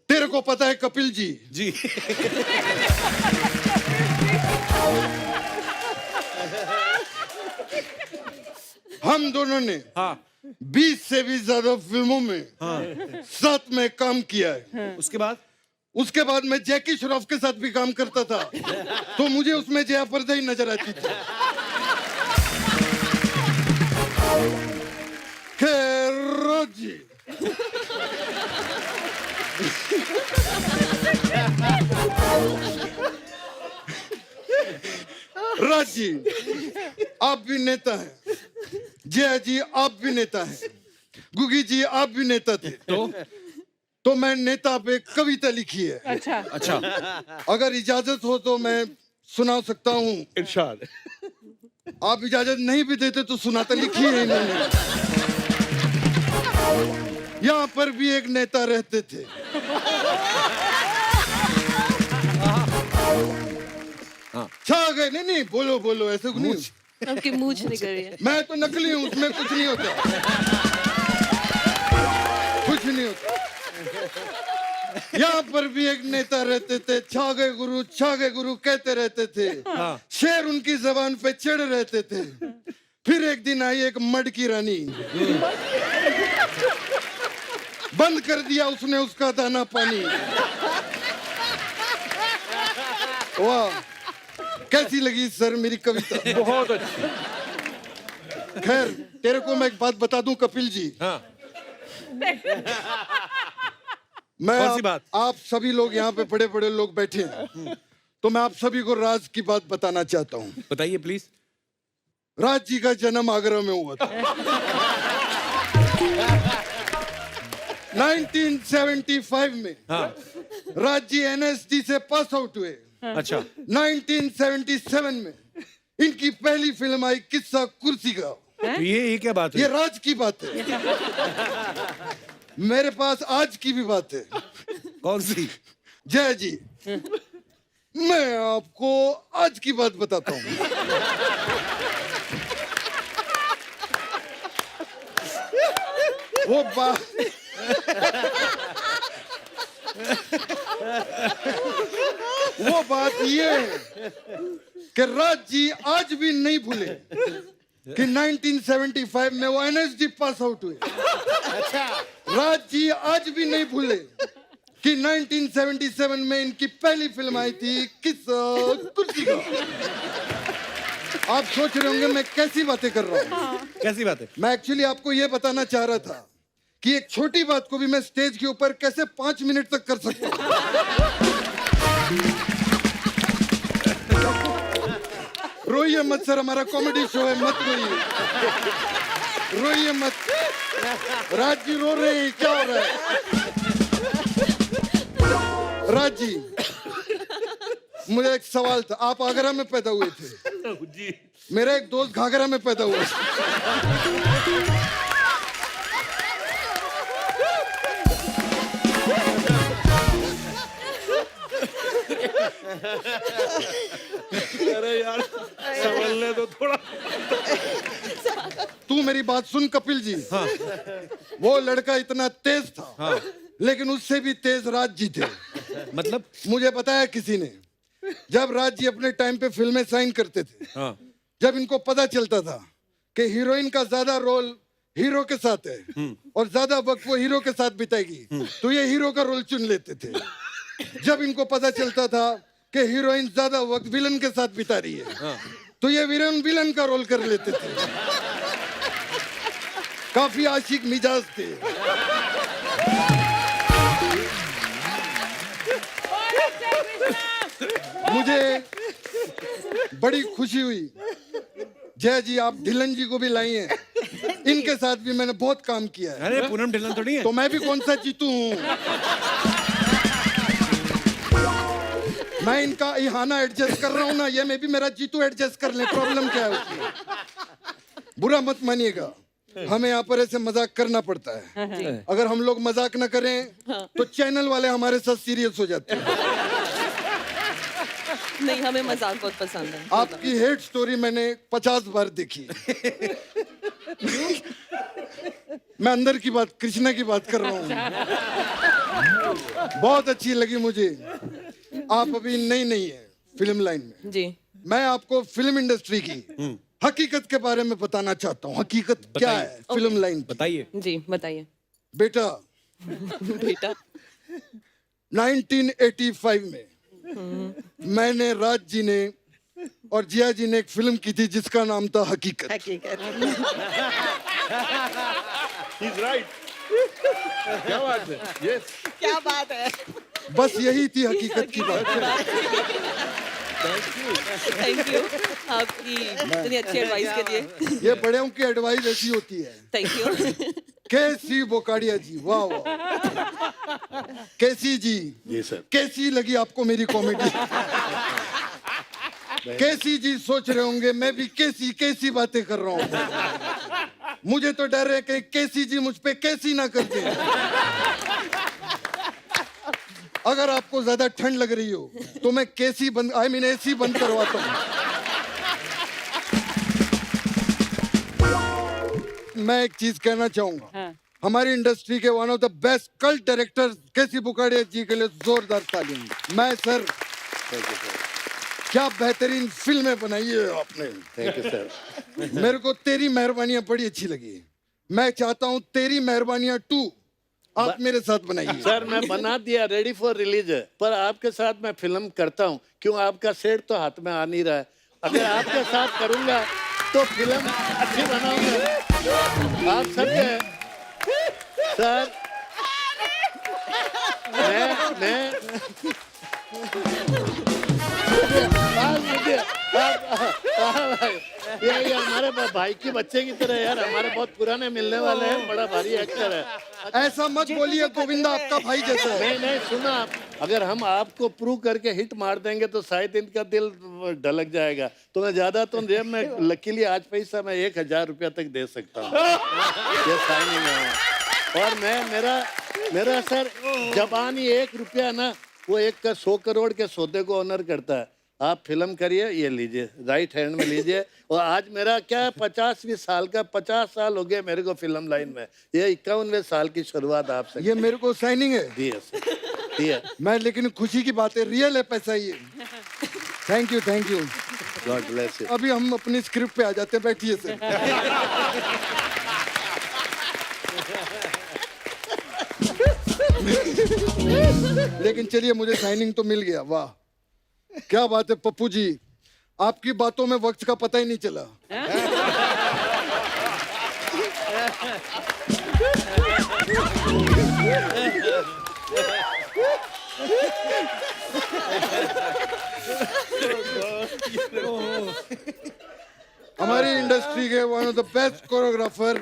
तेरे को पता है कपिल जी, जी हम दोनों ने हाँ 20 से भी ज्यादा फिल्मों में साथ में काम किया है। उसके बाद मैं जैकी श्रॉफ के साथ भी काम करता था, तो मुझे उसमें जया पर्दा ही नजर आती थी। खैर जी, राज जी, आप भी नेता हैं। जया जी, आप भी नेता हैं। गुगी जी, आप भी नेता थे। तो मैं नेता पे कविता लिखी है। अच्छा अच्छा, अगर इजाजत हो तो मैं सुना सकता हूँ। इरशाद। आप इजाजत नहीं भी देते तो सुनाता, लिखी है इन्होंने। यहाँ पर भी एक नेता रहते थे। छा गए। नहीं नहीं, बोलो बोलो, ऐसे नहीं। आपकी मूछ निकल रही है। मैं तो नकली हूँ, उसमें कुछ नहीं होता, कुछ नहीं होता। यहाँ पर भी एक नेता रहते थे, छा गए गुरु कहते रहते थे। शेर उनकी जबान पे चढ़ रहते थे। फिर एक दिन आई एक मड की रानी, बंद कर दिया उसने उसका दाना पानी। वाह, कैसी लगी सर मेरी कविता? बहुत अच्छी। खैर, तेरे को मैं एक बात बता दूं कपिल जी। हाँ, मैं कौन सी बात? आप सभी लोग यहाँ पे बड़े बड़े लोग बैठे हैं, तो मैं आप सभी को राज की बात बताना चाहता हूँ। बताइए प्लीज। राज जी का जन्म आगरा में हुआ था। 1975 में हाँ, राज जी NSD से पास आउट हुए। अच्छा, 1977 में इनकी पहली फिल्म आई किस्सा कुर्सी का। तो ये क्या बात है? ये राज की बात है। मेरे पास आज की भी बात है। कौन सी? जय जी, मैं आपको आज की बात बताता हूँ। वो बात ये है कि राज जी आज भी नहीं भूले कि 1975 में वो NSD पास आउट हुए। राज जी आज भी नहीं भूले कि 1977 में इनकी पहली फिल्म आई थी किस्सा कुर्सी का। आप सोच रहे होंगे मैं कैसी बातें कर रहा हूँ। कैसी बात है? मैं एक्चुअली आपको ये बताना चाह रहा था कि एक छोटी बात को भी मैं स्टेज के ऊपर कैसे 5 मिनट तक कर सकता हूँ। रोइए मत सर, हमारा कॉमेडी शो है, मत रोइए, रोइए मत। राज जी रो रहे हैं, क्या हो रहा है? राज जी, मुझे एक सवाल था। आप आगरा में पैदा हुए थे जी। मेरा एक दोस्त घाघरा में पैदा हुआ। अरे यार, संभलने दो थोड़ा। तू मेरी बात सुन कपिल जी। हाँ, वो लड़का इतना तेज था, हाँ, लेकिन उससे भी तेज राज जी थे। मतलब? मुझे बताया किसी ने, जब राज जी अपने टाइम पे फिल्में साइन करते थे, हाँ, जब इनको पता चलता था कि हीरोइन का ज्यादा रोल हीरो के साथ है और ज्यादा वक्त वो हीरो के साथ बिताएगी, तो ये हीरो का रोल चुन लेते थे। जब इनको पता चलता था कि हीरोइन ज्यादा वक्त विलन के साथ बिता रही है, तो ये विलन का रोल कर लेते थे। काफी आशिक मिजाज थे। मुझे बड़ी खुशी हुई जय जी, आप ढिल्लन जी को भी लाई हैं। इनके साथ भी मैंने बहुत काम किया है। अरे पूनम ढिल्लन थोड़ी है। तो मैं भी कौन सा जीतू हूँ। मैं इनका इहाना एडजस्ट कर रहा हूँ ना, ये मैं भी मेरा जीतू एडजस्ट कर ले। प्रॉब्लम क्या है उसमें? बुरा मत मानिएगा, हमें यहाँ पर ऐसे मजाक करना पड़ता है। अगर हम लोग मजाक ना करें तो चैनल वाले हमारे साथ सीरियस हो जाते हैं। नहीं, हमें मजाक बहुत पसंद है। आपकी हेट स्टोरी मैंने 50 बार देखी। मैं अंदर की बात, कृष्णा की बात कर रहा हूँ। बहुत अच्छी लगी मुझे। आप अभी नई है फिल्म लाइन में जी। मैं आपको फिल्म इंडस्ट्री की हकीकत के बारे में बताना चाहता हूँ। हकीकत क्या है फिल्म लाइन? बताइए जी, बताइए। बेटा, बेटा 1985 में मैंने, राज जी ने और जिया जी ने एक फिल्म की थी जिसका नाम था हकीकत। हकीकत। He's right. क्या बात है? यस, क्या बात है। बस यही थी हकीकत की बात। थैंक यू आपकी इतनी अच्छी एडवाइस के लिए। ये बड़ों की एडवाइस ऐसी होती है। Thank you. कैसी बोकाड़िया जी, वाह वाह। कैसी जी, जी सर। कैसी लगी आपको मेरी कॉमेडी? कैसी जी सोच रहे होंगे मैं भी कैसी कैसी बातें कर रहा हूँ। मुझे तो डर है कि कैसी जी मुझ पे कैसी ना कर दे। अगर आपको ज्यादा ठंड लग रही हो तो मैं कैसी बंद, आई मीन एसी बंद करवाता हूँ। मैं एक चीज कहना चाहूंगा, हाँ। हमारी इंडस्ट्री के one of the best cult director KC Bokadia ji के लिए जोरदार तालियां। मैं सर, क्या बेहतरीन फिल्में बनाई है आपने। Thank you sir. मेरे को तेरी मेहरबानियां बड़ी अच्छी लगी। मैं चाहता हूं तेरी मेहरबानियां 2 आप मेरे साथ बनाइए। सर मैं बना दिया, रेडी फॉर रिलीज है, पर आपके साथ मैं फिल्म करता हूँ क्यों, आपका सेट तो हाथ में आ नहीं रहा है। अगर आपके साथ करूंगा तो फिल्म अच्छी बनाऊंगा। आप सब हैं सर। मैं ये हमारे भाई के बच्चे की तरह यार, हमारे बहुत पुराने मिलने वाले हैं, बड़ा भारी एक्टर है। ऐसा मत बोलिए गोविंदा, आपका भाई जैसा है। नहीं नहीं, सुना आप, अगर हम आपको प्रूव करके हिट मार देंगे तो शायद इनका दिल ढलक जाएगा। तो मैं ज्यादा तो जेब में लकीली आज पैसा मैं 1000 रुपया तक दे सकता हूँ। ये साइनिंग है। और मैं मेरा सर जबानी 1 रुपया ना, वो 100 करोड़ के सौदे को ऑनर करता है। आप फिल्म करिए, ये लीजिए, राइट हैंड में लीजिए। और आज मेरा क्या 50वीं साल का, 50 साल हो गए मेरे को फिल्म लाइन में। ये 51वें साल की शुरुआत आपसे। ये मेरे को साइनिंग है दी है सर, दी है। मैं, लेकिन खुशी की बात है, रियल है पैसा ये। Thank you, thank you, God bless you. अभी हम अपनी स्क्रिप्ट पे आ जाते हैं, बैठिए सर। लेकिन चलिए, मुझे साइनिंग तो मिल गया, वाह क्या बात है पप्पू जी, आपकी बातों में वक्त का पता ही नहीं चला। हमारी इंडस्ट्री के one of the best choreographer,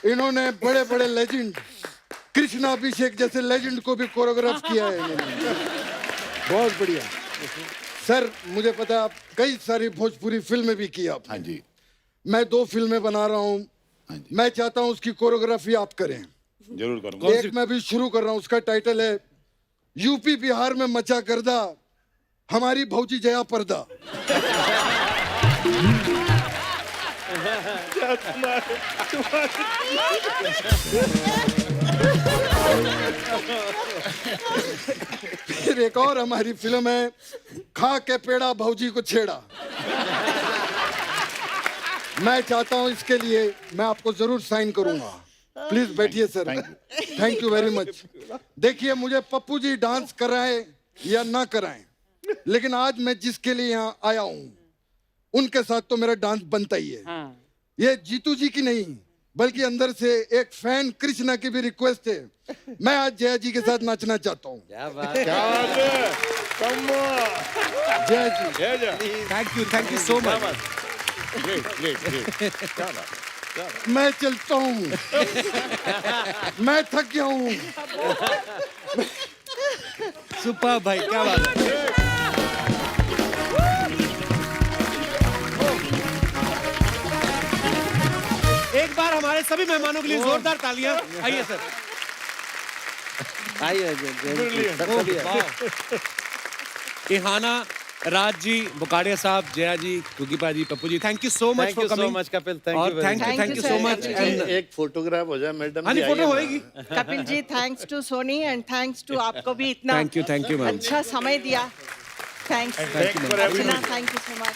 इन्होंने बड़े बड़े लेजेंड, कृष्णा अभिषेक जैसे लेजेंड को भी कोरियोग्राफ किया है इन्होंने। बहुत बढ़िया सर। मुझे पता है आप कई सारी भोजपुरी फिल्में भी की आप। हाँ जी। मैं 2 फिल्में बना रहा हूँ। हाँ जी। मैं चाहता हूँ उसकी कोरियोग्राफी आप करें। जरूर करूँगा। एक मैं भी शुरू कर रहा हूँ, उसका टाइटल है यूपी बिहार में मचा गर्दा, हमारी भौजी जया पर्दा। फिर एक और हमारी फिल्म है खा के पेड़ा भौजी को छेड़ा। मैं चाहता हूं इसके लिए मैं आपको जरूर साइन करूंगा। प्लीज बैठिए sir. Thank you very much. देखिए, मुझे पप्पू जी डांस कराएं या ना कराएं, लेकिन आज मैं जिसके लिए यहाँ आया हूँ उनके साथ तो मेरा डांस बनता ही है। हाँ। ये जीतू जी की नहीं, बल्कि अंदर से एक फैन कृष्णा की भी रिक्वेस्ट है। मैं आज जया जी के साथ नाचना चाहता हूँ। क्या बात है। Jaya ji, thank you so much. Great great great. क्या बात। मैं चलता हूँ, मैं थक गया हूँ। सुपर भाई, क्या बात है। एक बार हमारे सभी मेहमानों के लिए जोरदार तालियां। आइए सर। इहाना, राज जी, बुकाड़िया साहब, Jaya ji, Kukipa ji, Pappu ji, thank you so much for coming. Kapil, और थैंक यू सो मच। एक फोटोग्राफ हो जाए मैडम। हाँ, फोटो होएगी। Kapil ji, thanks to Sony and thanks to आपको भी इतना थैंक यू मैम। अच्छा समय दिया। Thanks thank you ma'am. Thank you so much.